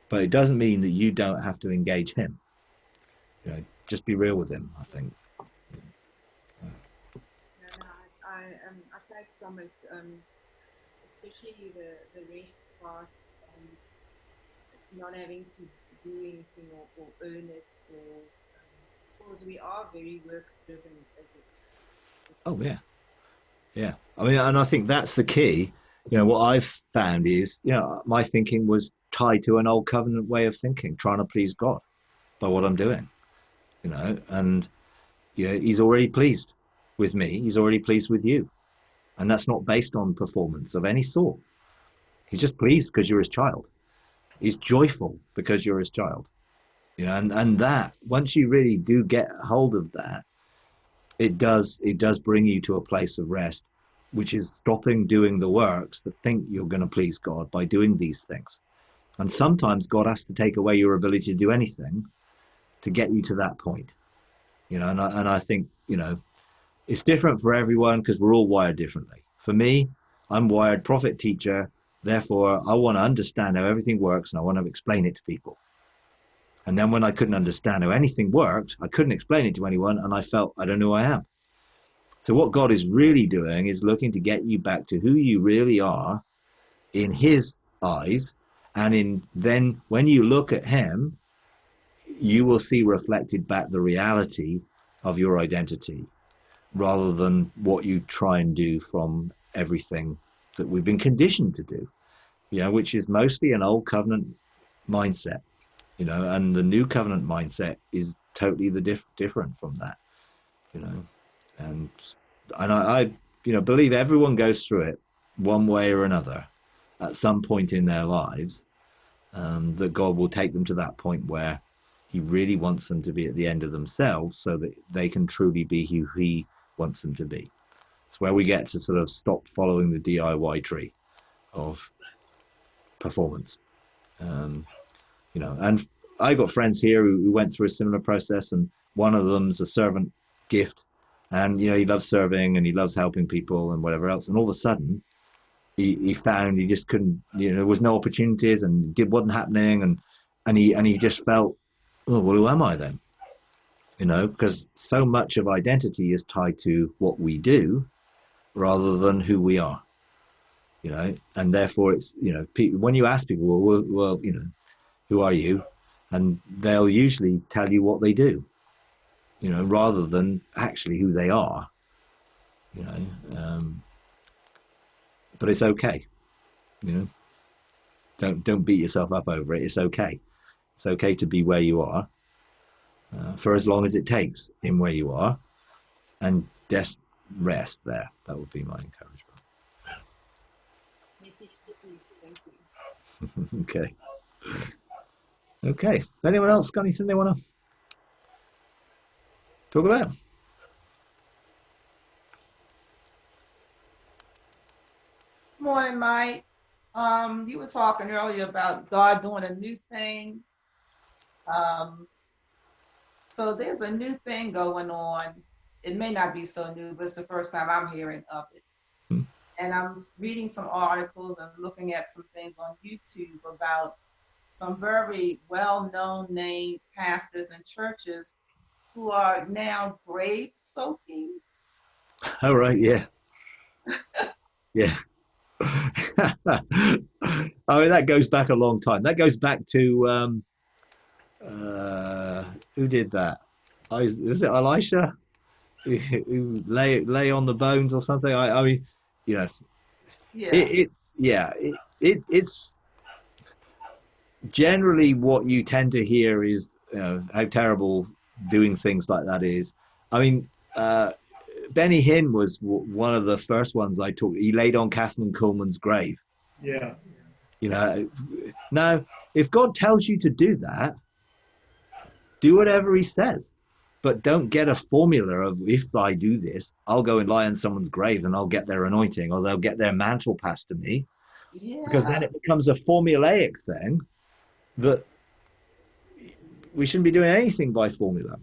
But it doesn't mean that you don't have to engage him. Just be real with him, I think. I take from it, especially the rest part, not having to do anything or earn it, or because we are very works driven. Oh yeah. I mean, and I think that's the key. What I've found is, my thinking was tied to an old covenant way of thinking, trying to please God by what I'm doing, you know, and he's already pleased with me. He's already pleased with you. And that's not based on performance of any sort. He's just pleased because you're his child. He's joyful because you're his child. You know, and that, once you really do get hold of that, it does bring you to a place of rest, which is stopping doing the works that think you're going to please God by doing these things. And sometimes God has to take away your ability to do anything to get you to that point. You know, and I think, you know, it's different for everyone because we're all wired differently. For me, I'm wired prophet teacher. Therefore, I want to understand how everything works and I want to explain it to people. And then when I couldn't understand how anything worked, I couldn't explain it to anyone, and I felt, I don't know who I am. So what God is really doing is looking to get you back to who you really are in his eyes. And then when you look at him, you will see reflected back the reality of your identity rather than what you try and do from everything that we've been conditioned to do, which is mostly an old covenant mindset. And the new covenant mindset is totally different from that, and I believe everyone goes through it one way or another at some point in their lives, that God will take them to that point where he really wants them to be at the end of themselves so that they can truly be who he wants them to be. It's where we get to sort of stop following the DIY tree of performance. And I got friends here who went through a similar process, and one of them's a servant gift, and he loves serving and he loves helping people and whatever else. And all of a sudden, he found he just couldn't. There was no opportunities, and it wasn't happening, and he just felt, oh well, who am I then? Because so much of identity is tied to what we do rather than who we are. And therefore it's when you ask people, well, who are you? And they'll usually tell you what they do, rather than actually who they are, but it's okay. Don't beat yourself up over it. It's okay. It's okay to be where you are, for as long as it takes in where you are, and just rest there. That would be my encouragement. Thank you. Okay. Anyone else got anything they want to talk about? Morning, Mike. You were talking earlier about God doing a new thing. So there's a new thing going on. It may not be so new, but it's the first time I'm hearing of it. And I'm reading some articles and looking at some things on YouTube about some very well-known named pastors and churches who are now grave soaking. Oh, right, yeah. Yeah. I mean, that goes back a long time. That goes back to, who did that? Was it Elisha? Who lay on the bones or something? I mean, it's generally what you tend to hear is how terrible doing things like that is. I mean, Benny Hinn was one of the first ones I talked. He laid on Catherine Kuhlman's grave. Yeah. Now, if God tells you to do that, do whatever he says. But don't get a formula of, if I do this, I'll go and lie on someone's grave and I'll get their anointing, or they'll get their mantle passed to me. Yeah. Because then it becomes a formulaic thing that we shouldn't be doing anything by formula.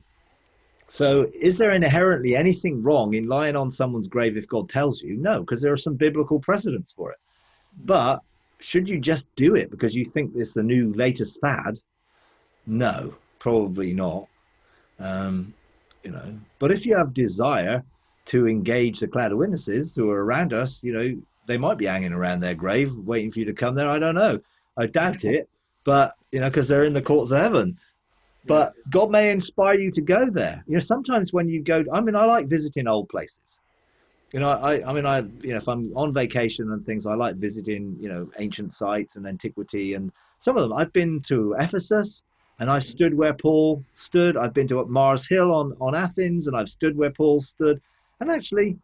So is there inherently anything wrong in lying on someone's grave if God tells you? No, because there are some biblical precedents for it. But should you just do it because you think this is the new latest fad? No, probably not. But if you have desire to engage the cloud of witnesses who are around us, they might be hanging around their grave waiting for you to come there. I don't know. I doubt it, but because they're in the courts of heaven. But God may inspire you to go there. Sometimes when you go, I like visiting old places. I mean, if I'm on vacation and things, I like visiting, ancient sites and antiquity. And some of them, I've been to Ephesus and I stood where Paul stood. I've been to Mars Hill on Athens and I've stood where Paul stood. And actually,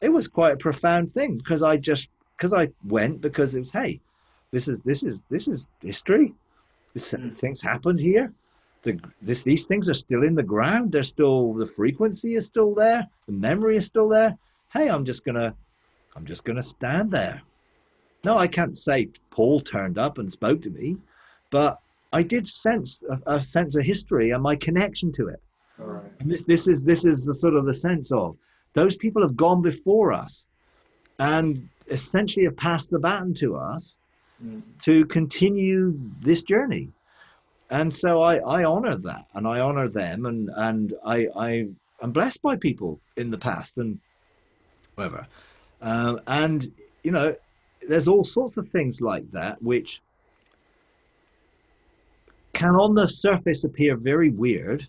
it was quite a profound thing because I went because it was, hey, this is history. Things happened here. These things are still in the ground. The frequency is still there. The memory is still there. Hey, I'm just gonna stand there. No, I can't say Paul turned up and spoke to me, but I did sense a sense of history and my connection to it. All right. And this is the sort of the sense of those people have gone before us and essentially have passed the baton to us to continue this journey. And so I honor that and I honor them and I'm blessed by people in the past and whatever. And, there's all sorts of things like that, which can on the surface appear very weird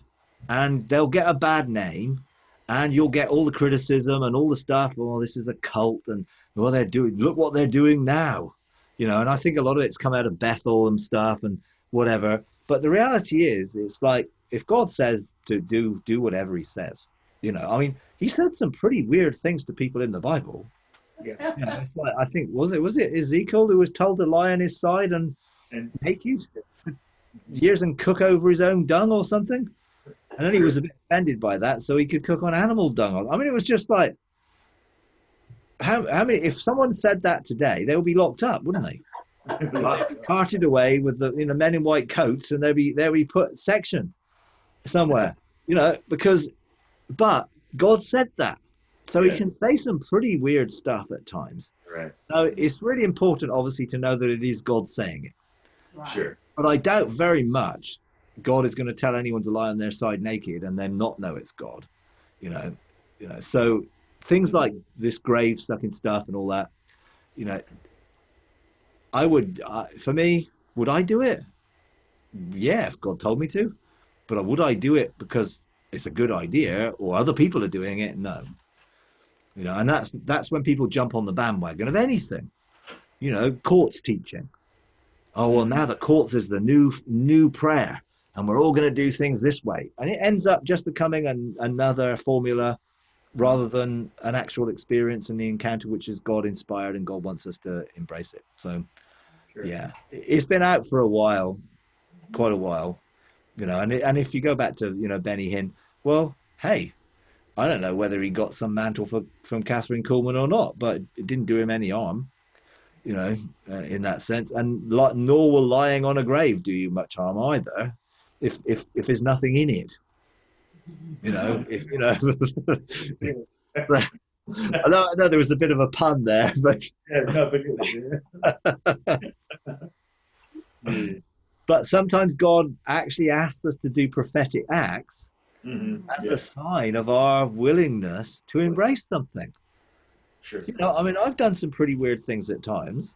and they'll get a bad name and you'll get all the criticism and all the stuff. Oh, this is a cult and what they're doing. Look what they're doing now, and I think a lot of it's come out of Bethel and stuff and whatever. But the reality is, it's like, if God says to do whatever he says, I mean, he said some pretty weird things to people in the Bible. Yeah. It's like, I think, was it Ezekiel who was told to lie on his side and naked for years and cook over his own dung or something? And then he was a bit offended by that, so he could cook on animal dung. I mean, it was just like, how many, if someone said that today, they would be locked up, wouldn't they? Like, carted away with the men in white coats, and they'd be put section somewhere, but God said that, so he can say some pretty weird stuff at times. Right. Now it's really important, obviously, to know that it is God saying it. Right. Sure. But I doubt very much God is going to tell anyone to lie on their side naked and then not know it's God. So things like this grave sucking stuff and all that, I would, for me, would I do it? Yeah, if God told me to. But would I do it because it's a good idea or other people are doing it? No. And that's when people jump on the bandwagon of anything. Courts teaching. Oh, well, now the courts is the new prayer and we're all going to do things this way. And it ends up just becoming another formula rather than an actual experience and the encounter, which is God inspired and God wants us to embrace it. So, Sure. yeah, it's been out for a while, quite a while, and if you go back to, Benny Hinn, well, hey, I don't know whether he got some mantle from Catherine Kuhlman or not, but it didn't do him any harm, in that sense. And nor will lying on a grave do you much harm either, if there's nothing in it. So, I know there was a bit of a pun there, but but sometimes God actually asks us to do prophetic acts as a sign of our willingness to embrace something. Sure. I mean, I've done some pretty weird things at times,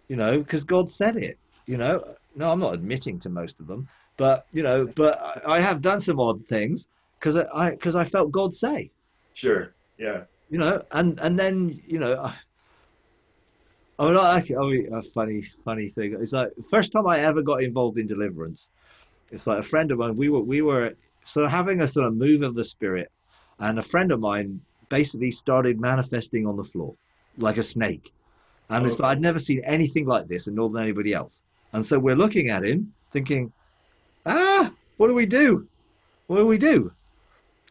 because God said it. No, I'm not admitting to most of them, but but I have done some odd things because I felt God say. Sure. Yeah. And then I mean, a funny thing. It's like the first time I ever got involved in deliverance. It's like a friend of mine. We were sort of having a sort of move of the spirit, and a friend of mine basically started manifesting on the floor like a snake. And it's like I'd never seen anything like this, and nor than anybody else. And so we're looking at him, thinking, what do we do? What do we do?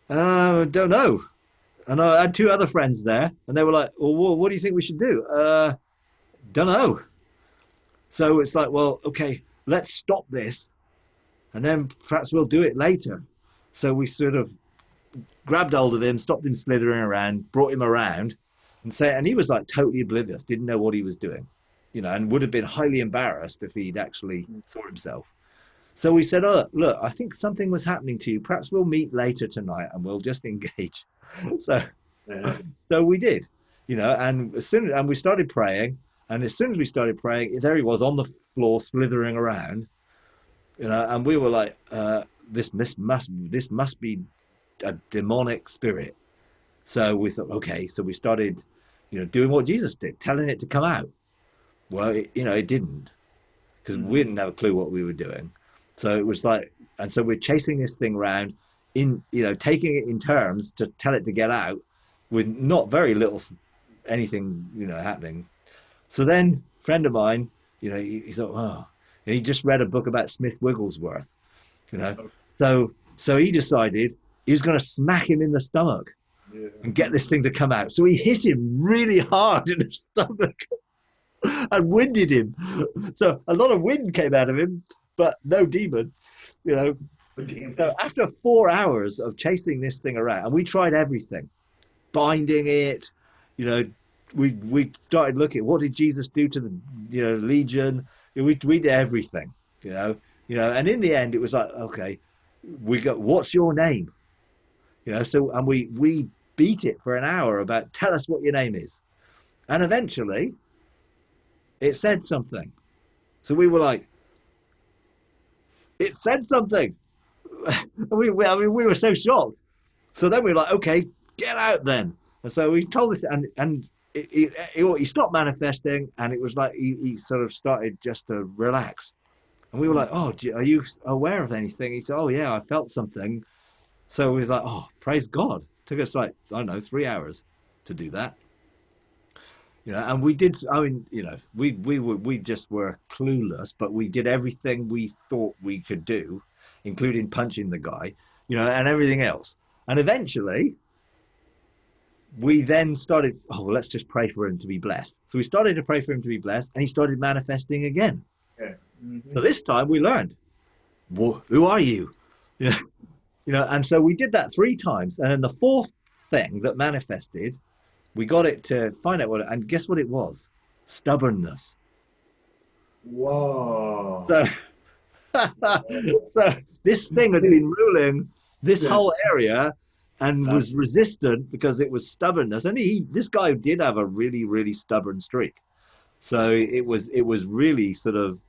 Don't know. And I had two other friends there, and they were like, well, what do you think we should do? Don't know. So it's like, well, okay, let's stop this, and then perhaps we'll do it later. So we sort of grabbed hold of him, stopped him slithering around, brought him around, and he was like totally oblivious, didn't know what he was doing, and would have been highly embarrassed if he'd actually saw himself. So we said, oh, look, I think something was happening to you. Perhaps we'll meet later tonight and we'll just engage. So we did, and and we started praying. And as soon as we started praying, there he was on the floor, slithering around, and we were like, this must be a demonic spirit. So we thought, okay, so we started, doing what Jesus did, telling it to come out. Well, it didn't, because we didn't have a clue what we were doing. So it was like, and so we're chasing this thing around taking it in turns to tell it to get out with not very little anything, happening. So then a friend of mine, he thought, oh, and he just read a book about Smith Wigglesworth, So he decided he was going to smack him in the stomach and get this thing to come out. So he hit him really hard in the stomach and winded him. So a lot of wind came out of him, but no demon, So after 4 hours of chasing this thing around, and we tried everything, binding it, we started looking at what did Jesus do to the legion. We did everything, and in the end it was like, okay, we got, what's your name? So, and we beat it for an hour about, tell us what your name is. And eventually it said something. So we were like, it said something. we were so shocked. So then we were like, okay, get out then. And so we told this, and he stopped manifesting, and it was like he sort of started just to relax. And we were like, oh, are you aware of anything? He said, oh yeah, I felt something. So we was like, oh, praise God. Took us like, I don't know, 3 hours to do that. And we did, we just were clueless, but we did everything we thought we could do, including punching the guy, and everything else. And eventually we then started, oh, well, let's just pray for him to be blessed. So we started to pray for him to be blessed, and he started manifesting again. Yeah. Mm-hmm. So this time we learned, well, who are you? And so we did that 3 times. And then the 4th thing that manifested, we got it to find out and guess what it was? Stubbornness. Whoa. So this thing had been ruling this whole area and was resistant because it was stubbornness. And this guy did have a really, really stubborn streak. So it was really sort of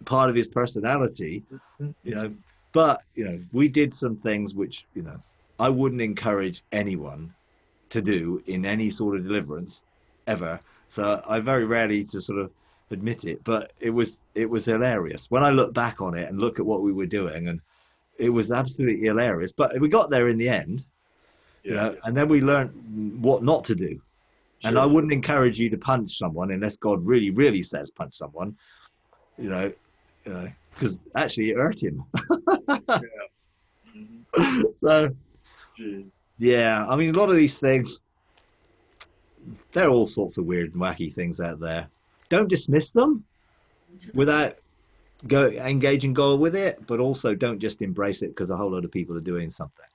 part of his personality, but we did some things which I wouldn't encourage anyone to do in any sort of deliverance ever. So I very rarely to sort of admit it, but it was hilarious when I look back on it and look at what we were doing, and it was absolutely hilarious. But we got there in the end, and then we learned what not to do. Sure. And I wouldn't encourage you to punch someone unless God really, really says punch someone, because actually it hurt him. So, yeah, I mean, a lot of these things, there are all sorts of weird and wacky things out there. Don't dismiss them without engaging God with it, but also don't just embrace it because a whole lot of people are doing something.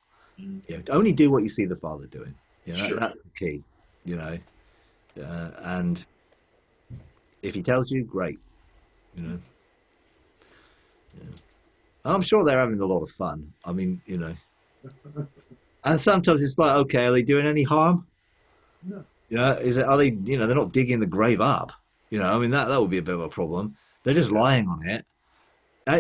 Only do what you see the Father doing. Sure. That's the key. And if he tells you, great. I'm sure they're having a lot of fun. I mean, and sometimes it's like, okay, are they doing any harm? No. Are they, they're not digging the grave up. I mean, that would be a bit of a problem. They're just lying on it.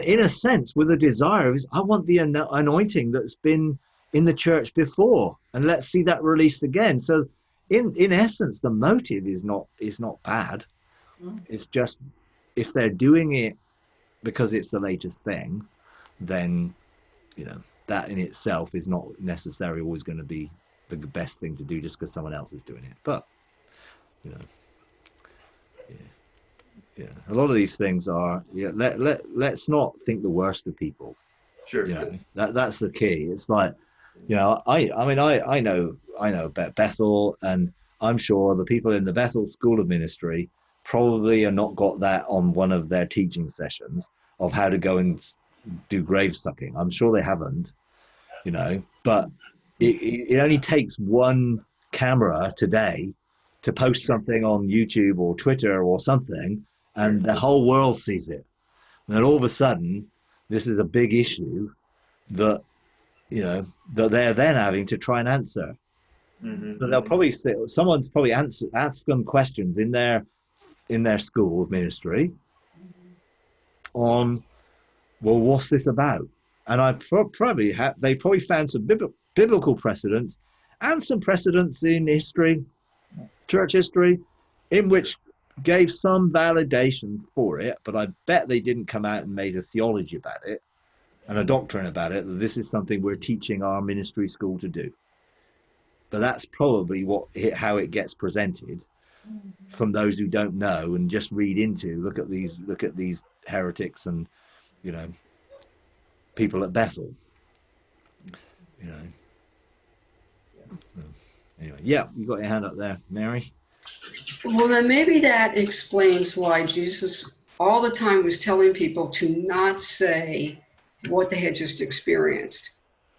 In a sense, with a desire is, I want the anointing that's been in the church before, and let's see that released again. So in essence, the motive is not bad. It's just, if they're doing it because it's the latest thing, then that in itself is not necessarily always going to be the best thing to do just because someone else is doing it. But a lot of these things are, let's not think the worst of people. Sure. That's the key. It's like, I know about Bethel, and I'm sure the people in the Bethel School of Ministry probably have not got that on one of their teaching sessions of how to go and do grave sucking. I'm sure they haven't, but it only takes one camera today to post something on YouTube or Twitter or something, and the whole world sees it. And then all of a sudden, this is a big issue that, that they're then having to try and answer. Mm-hmm. So they'll probably say, someone's probably ask them questions in their school of ministry on, well, what's this about? And they probably found some biblical precedents, and some precedents in history, church history, in which gave some validation for it, but I bet they didn't come out and made a theology about it and a doctrine about it, that this is something we're teaching our ministry school to do. But that's probably how it gets presented from those who don't know and just read into, look at these heretics and, you know, people at Bethel, you know. Anyway, yeah, you got your hand up there, Mary. Well, then maybe that explains why Jesus all the time was telling people to not say what they had just experienced,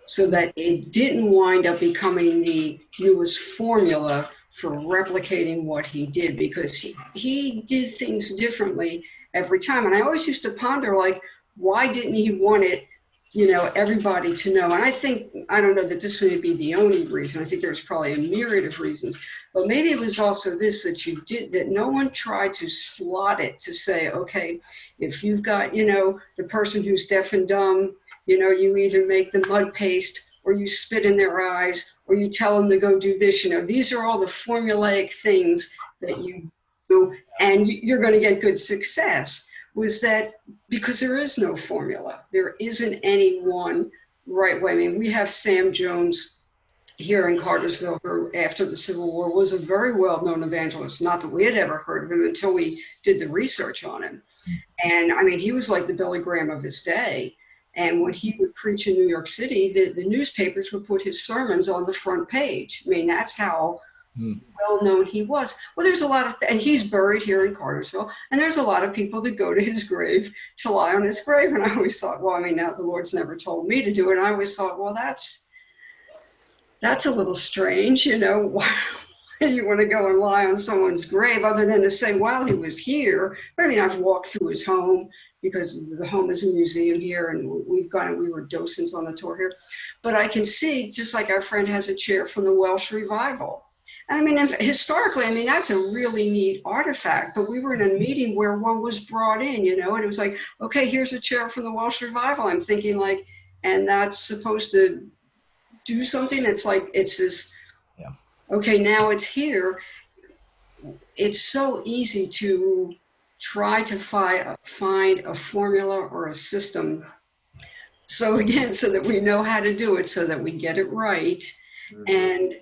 so that it didn't wind up becoming the newest formula for replicating what he did, because he did things differently every time. And I always used to ponder, like, why didn't he want it, you know, everybody to know? And I don't know that this would be the only reason. I think there's probably a myriad of reasons, but maybe it was also this, that no one tried to slot it to say, okay, if you've got, you know, the person who's deaf and dumb, you know, you either make the mud paste, or you spit in their eyes, or you tell them to go do this. You know, these are all the formulaic things that you do, and you're going to get good success. Was that because there is no formula. There isn't any one right way. I mean, we have Sam Jones here in Cartersville, who after the Civil War was a very well-known evangelist. Not that we had ever heard of him until we did the research on him. And I mean, he was like the Billy Graham of his day. And when he would preach in New York City, the newspapers would put his sermons on the front page. I mean, that's how well known he was. Well, there's a lot of, and he's buried here in Cartersville, and there's a lot of people that go to his grave to lie on his grave. And I always thought, well, I mean, now the Lord's never told me to do it. And I always thought, well, that's a little strange, you know. Why you want to go and lie on someone's grave, other than to say, well, he was here. But I mean, I've walked through his home, because the home is a museum here, and we were docents on the tour here. But I can see, just like our friend has a chair from the Welsh Revival. I mean, historically, I mean, that's a really neat artifact, but we were in a meeting where one was brought in, you know, and it was like, okay, here's a chair from the Welsh Revival. I'm thinking, like, and that's supposed to do something. It's like, it's this, yeah. Okay, now it's here. It's so easy to try to find a formula or a system. So again, so that we know how to do it, so that we get it right. And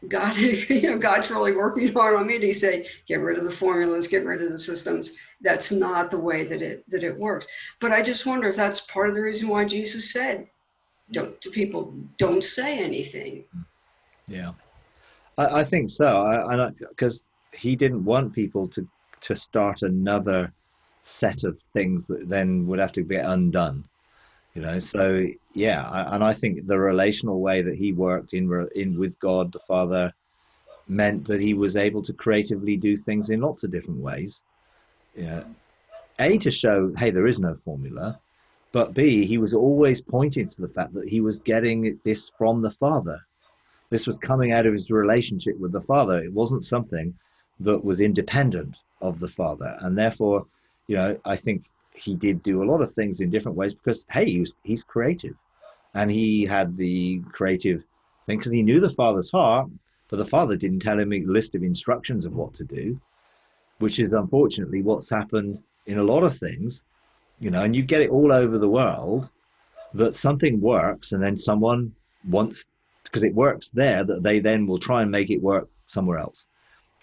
God, you know, God's really working hard on me to say, get rid of the formulas, get rid of the systems. That's not the way that it works. But I just wonder if that's part of the reason why Jesus said, to people, don't say anything. Yeah, I think so. Because he didn't want people to start another set of things that then would have to get undone. You know, so yeah, and I think the relational way that he worked in with God the Father meant that he was able to creatively do things in lots of different ways. Yeah, A, to show, hey, there is no formula, but B, he was always pointing to the fact that he was getting this from the Father. This was coming out of his relationship with the Father. It wasn't something that was independent of the Father, and therefore, you know, I think he did do a lot of things in different ways because, hey, he's creative, and he had the creative thing because he knew the Father's heart, but the Father didn't tell him a list of instructions of what to do, which is unfortunately what's happened in a lot of things, you know. And you get it all over the world that something works, and then someone wants, because it works there, that they then will try and make it work somewhere else,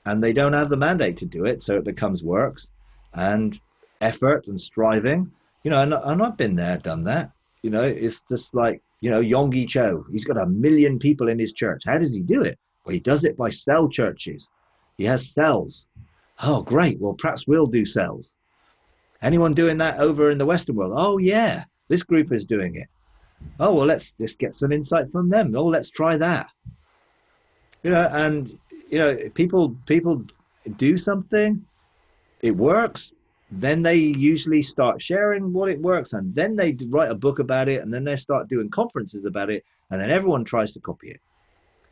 and they don't have the mandate to do it, so it becomes works and effort and striving, you know. And I've been there, done that, you know. It's just like, you know, Yonggi Cho, he's got 1 million people in his church. How does he do it? Well, he does it by cell churches. He has cells. Oh, great. Well, perhaps we'll do cells. Anyone doing that over in the Western world? Oh, yeah, this group is doing it. Oh, well, let's just get some insight from them. Oh, let's try that. You know, and, you know, people do something, it works, then they usually start sharing what it works, and then they write a book about it, and then they start doing conferences about it, and then everyone tries to copy it.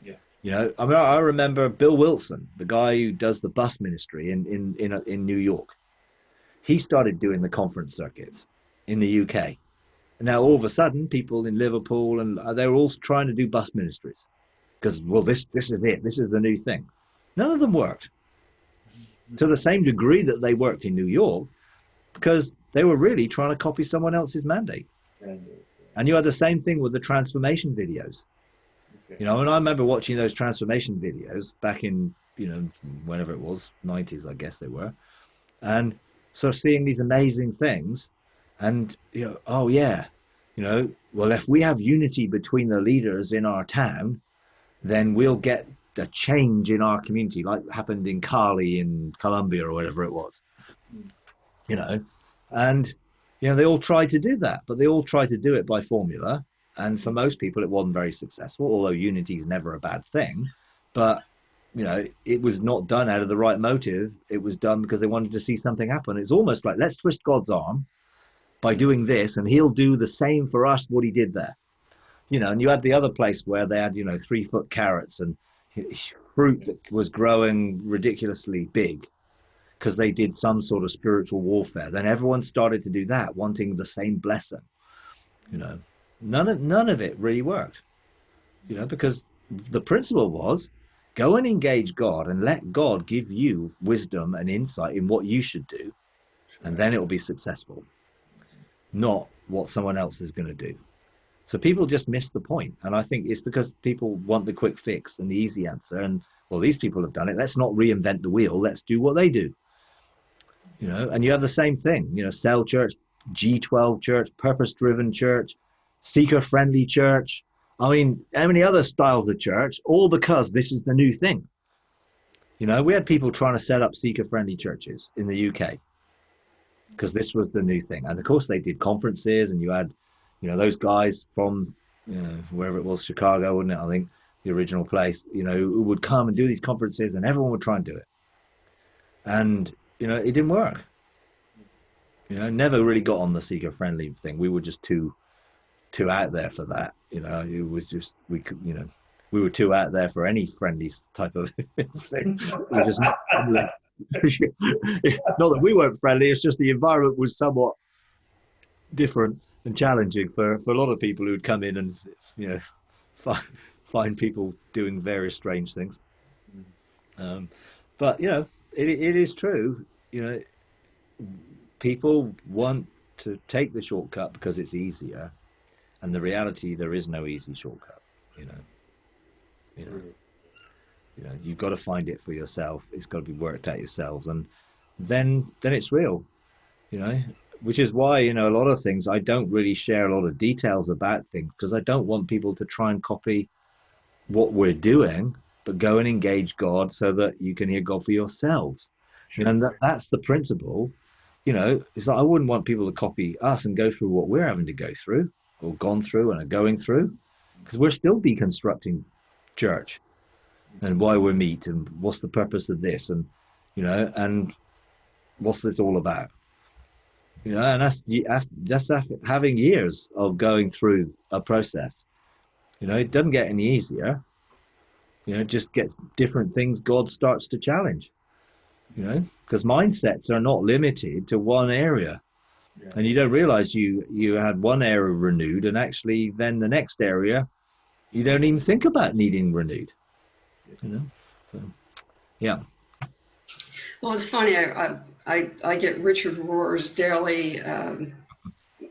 Yeah. You know, I mean, I remember Bill Wilson, the guy who does the bus ministry in New York. He started doing the conference circuits in the UK, Now, all of a sudden, people in Liverpool, and they were all trying to do bus ministries because, well, this is it. This is the new thing. None of them worked to the same degree that they worked in New York, because they were really trying to copy someone else's mandate. And you had the same thing with the transformation videos. Okay. You know, and I remember watching those transformation videos back in, you know, whenever it was, 90s, I guess they were. And so seeing these amazing things and, you know, oh yeah, you know, well, if we have unity between the leaders in our town, then we'll get the change in our community, like happened in Cali in Colombia or whatever it was, you know. And, you know, they all tried to do that, but they all tried to do it by formula. And for most people, it wasn't very successful, although unity is never a bad thing. But, you know, it was not done out of the right motive. It was done because they wanted to see something happen. It's almost like, let's twist God's arm by doing this, and he'll do the same for us what he did there. You know, and you had the other place where they had, you know, 3-foot carrots and fruit that was growing ridiculously big because they did some sort of spiritual warfare. Then everyone started to do that, wanting the same blessing. You know, none of it really worked, you know, because the principle was go and engage God and let God give you wisdom and insight in what you should do, and then it will be successful, not what someone else is going to do. So people just miss the point. And I think it's because people want the quick fix and the easy answer. And, well, these people have done it. Let's not reinvent the wheel. Let's do what they do. You know, and you have the same thing, you know, cell church, G12 church, purpose-driven church, seeker-friendly church. I mean, how many other styles of church, all because this is the new thing. You know, we had people trying to set up seeker-friendly churches in the UK because this was the new thing. And of course they did conferences, and you had, you know, those guys from wherever it was, Chicago, wasn't it? I think the original place, you know, who would come and do these conferences, and everyone would try and do it. And, you know, it didn't work. You know, never really got on the seeker-friendly thing. We were just too out there for that. You know, it was just, we could, you know, we were too out there for any friendly type of thing. We just not that we weren't friendly. It's just the environment was somewhat different and challenging for a lot of people who'd come in and, you know, find people doing various strange things. But, you know, it is true, you know, people want to take the shortcut because it's easier, and the reality, there is no easy shortcut. You know, you've got to find it for yourself. It's got to be worked out yourselves, and then it's real. You know, which is why, you know, a lot of things I don't really share a lot of details about things, because I don't want people to try and copy what we're doing, but go and engage God so that you can hear God for yourselves. Sure. And that's the principle. You know, it's like I wouldn't want people to copy us and go through what we're having to go through or gone through and are going through, because we're still deconstructing church and why we meet and what's the purpose of this, and, you know, and what's this all about. You know, and that's having years of going through a process. You know, it doesn't get any easier. You know, it just gets different things God starts to challenge. You know, because mindsets are not limited to one area. Yeah. And you don't realize you had one area renewed, and actually then the next area, you don't even think about needing renewed. You know, so, yeah. Well, it's funny. I get Richard Rohr's daily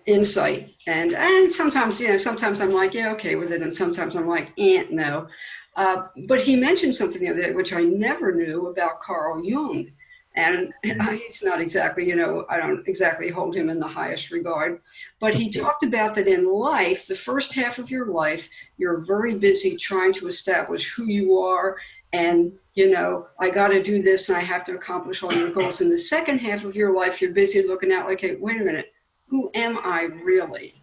insight, and sometimes, you know, sometimes I'm like, yeah, okay with it, and sometimes I'm like, no. But he mentioned something the other day which I never knew about Carl Jung, and he's not exactly, you know, I don't exactly hold him in the highest regard, but he talked about that in life, the first half of your life, you're very busy trying to establish who you are. And, you know, I got to do this and I have to accomplish all your goals. In the second half of your life, you're busy looking out like, hey, wait a minute, who am I really?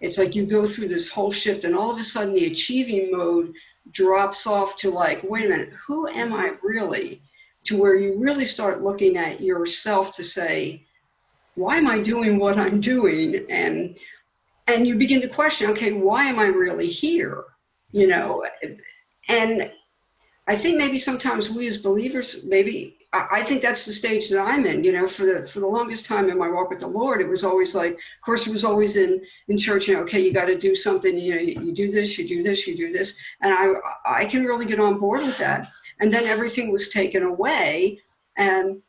It's like you go through this whole shift, and all of a sudden the achieving mode drops off to like, wait a minute, who am I really? To where you really start looking at yourself to say, why am I doing what I'm doing? And you begin to question, okay, why am I really here? You know, and I think maybe sometimes we as believers, maybe I think that's the stage that I'm in. You know, for the longest time in my walk with the Lord, it was always like, of course, it was always in church. You know, okay, you got to do something. You know, you do this, you do this, you do this, and I can really get on board with that. And then everything was taken away, and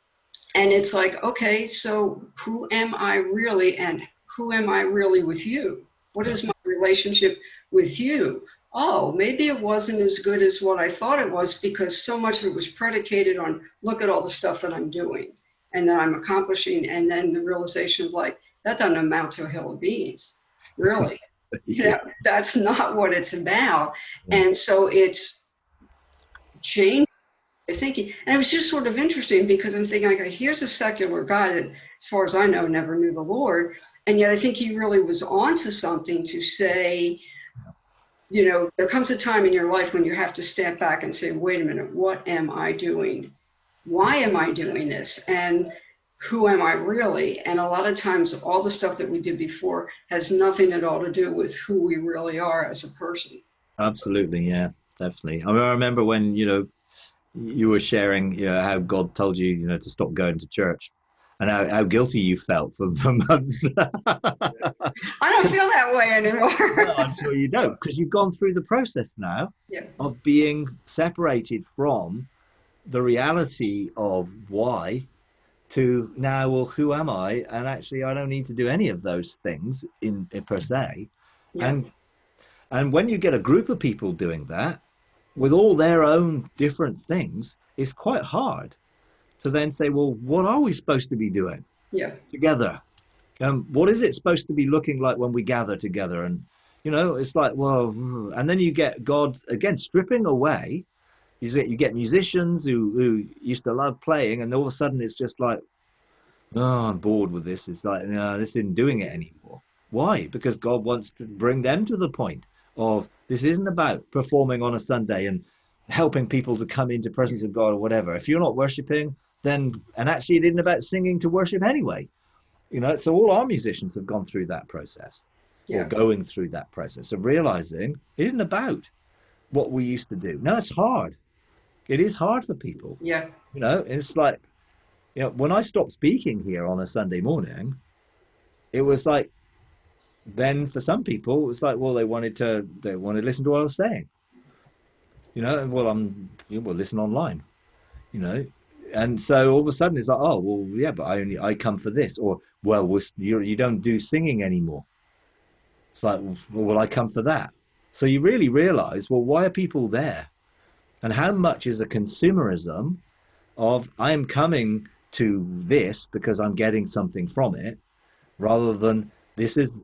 it's like, okay, so who am I really, and who am I really with you? What is my relationship with you? Oh, maybe it wasn't as good as what I thought it was, because so much of it was predicated on, look at all the stuff that I'm doing and that I'm accomplishing. And then the realization of like, that doesn't amount to a hill of beans, really. You know, that's not what it's about. And so it's changed thinking. And it was just sort of interesting, because I'm thinking, like, here's a secular guy that, as far as I know, never knew the Lord. And yet I think he really was onto something to say, you know, there comes a time in your life when you have to step back and say, wait a minute, what am I doing? Why am I doing this? And who am I really? And a lot of times, all the stuff that we did before has nothing at all to do with who we really are as a person. Absolutely. Yeah, definitely. I mean, I remember when, you know, you were sharing, you know, how God told you, you know, to stop going to church, and how guilty you felt for months. I don't feel that way anymore. No, I'm sure you don't, because you've gone through the process now of being separated from the reality of why to now, well, who am I? And actually, I don't need to do any of those things in per se. Yeah. And when you get a group of people doing that with all their own different things, it's quite hard to then say, well, what are we supposed to be doing together? What is it supposed to be looking like when we gather together? And, you know, it's like, well, and then you get God, again, stripping away. You get musicians who used to love playing, and all of a sudden it's just like, oh, I'm bored with this. It's like, no, this isn't doing it anymore. Why? Because God wants to bring them to the point of, this isn't about performing on a Sunday and helping people to come into presence of God or whatever. If you're not worshiping, then, and actually it isn't about singing to worship anyway. You know, so all our musicians have gone through that process, or going through that process of realizing it isn't about what we used to do. No, it's hard. It is hard for people. Yeah. You know, it's like, you know, when I stopped speaking here on a Sunday morning, it was like, then for some people, it was like, well, they wanted to listen to what I was saying. You know, and well, we'll listen online, you know. And so all of a sudden it's like, oh, well, yeah, but I come for this. Or, well, you don't do singing anymore. It's like, well, I come for that. So you really realize, well, why are people there? And how much is a consumerism of, I'm coming to this because I'm getting something from it, rather than this is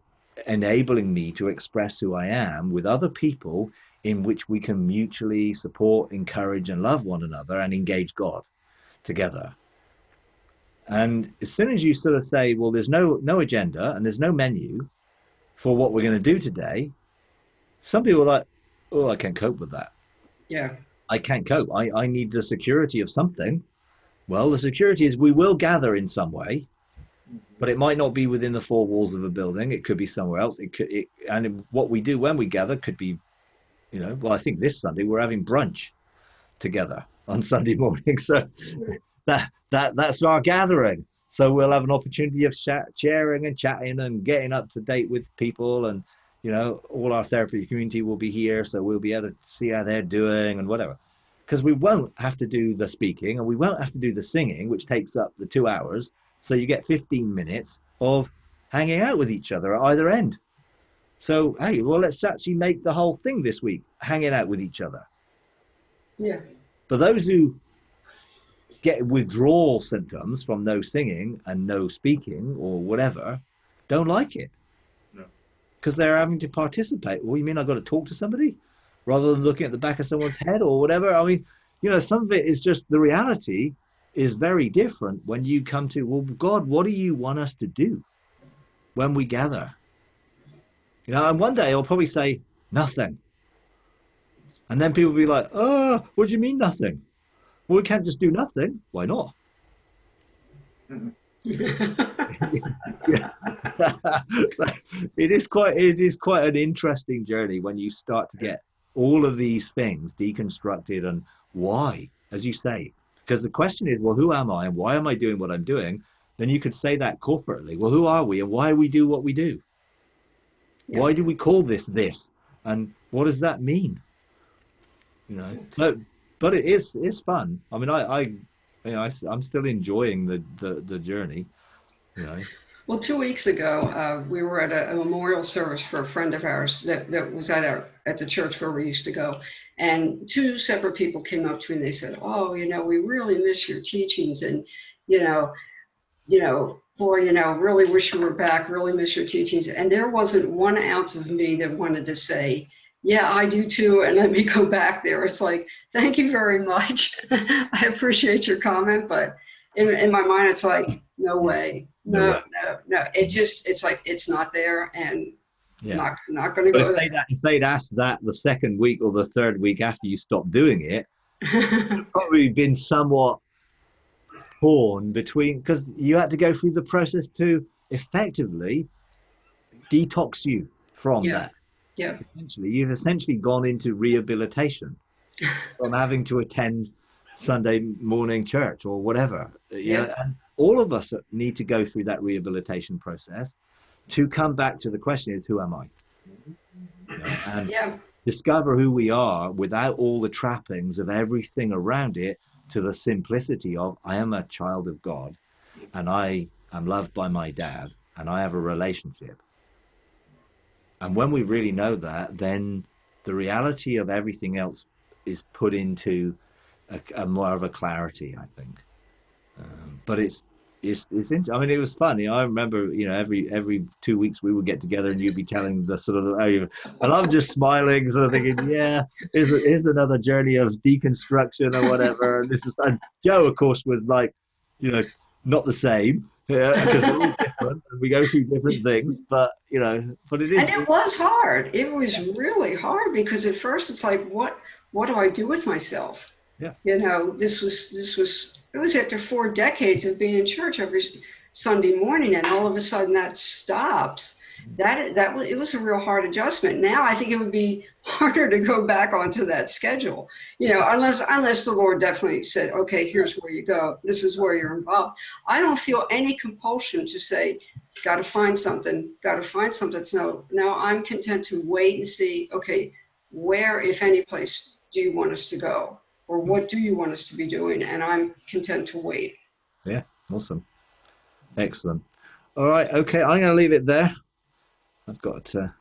enabling me to express who I am with other people, in which we can mutually support, encourage, and love one another and engage God together. And as soon as you sort of say, well, there's no agenda and there's no menu for what we're going to do today, some people are like, oh, I can't cope with that. Yeah. I can't cope. I need the security of something. Well, the security is we will gather in some way, but it might not be within the four walls of a building. It could be somewhere else. And what we do when we gather could be, you know, well, I think this Sunday we're having brunch together on Sunday morning. So that's our gathering. So we'll have an opportunity of sharing and chatting and getting up to date with people. And, you know, all our therapy community will be here. So we'll be able to see how they're doing and whatever. Because we won't have to do the speaking and we won't have to do the singing, which takes up the 2 hours. So you get 15 minutes of hanging out with each other at either end. So, hey, well, let's actually make the whole thing this week hanging out with each other. Yeah. For those who get withdrawal symptoms from no singing and no speaking or whatever, don't like it. No. Because they're having to participate. Well, you mean I've got to talk to somebody rather than looking at the back of someone's head or whatever? I mean, you know, some of it is just the reality is very different when you come to, well, God, what do you want us to do when we gather? You know, and one day I'll probably say nothing. And then people will be like, oh, what do you mean nothing? Well, we can't just do nothing. Why not? So it is quite an interesting journey when you start to get all of these things deconstructed, and why, as you say, because the question is, well, who am I and why am I doing what I'm doing? Then you could say that corporately. Well, who are we and why we do what we do? Yeah. Why do we call this, and what does that mean? So, but it's fun. I mean, I'm still enjoying the journey. Well, 2 weeks ago, we were at a memorial service for a friend of ours that was at the church where we used to go. And two separate people came up to me and they said, "Oh, we really miss your teachings. And, boy, really wish you were back, really miss your teachings." And there wasn't 1 ounce of me that wanted to say, "Yeah, I do too, and let me go back there." It's like, thank you very much. I appreciate your comment, but in my mind, it's like, no way. No. It's like, it's not there, and Yeah. not going to go there. If they'd asked that the second week or the third week after you stopped doing it, it'd probably been somewhat torn between, because you had to go through the process to effectively detox you from that. Yeah. You've essentially gone into rehabilitation from having to attend Sunday morning church or whatever. Yeah. And all of us need to go through that rehabilitation process to come back to the question is, who am I? And discover who we are without all the trappings of everything around it, to the simplicity of, I am a child of God and I am loved by my dad and I have a relationship. And when we really know that, then the reality of everything else is put into a more of a clarity, I think. But it's interesting. I mean, it was funny. I remember, every 2 weeks we would get together and you'd be telling the sort of, and I'm just smiling, sort of thinking, yeah, here's another journey of deconstruction or whatever. And Joe, of course, was like, not the same, because we're all different and we go through different things. But but it is. And it was hard. It was really hard, because at first it's like, what do I do with myself? Yeah. This was after 4 decades of being in church every Sunday morning, and all of a sudden that stops. It was a real hard adjustment. Now I think it would be harder to go back onto that schedule, unless the Lord definitely said, okay, here's where you go. This is where you're involved. I don't feel any compulsion to say, got to find something. So no, I'm content to wait and see, okay, where, if any place, do you want us to go? Or what do you want us to be doing? And I'm content to wait. Yeah, awesome. Excellent. All right, okay, I'm going to leave it there. I've got to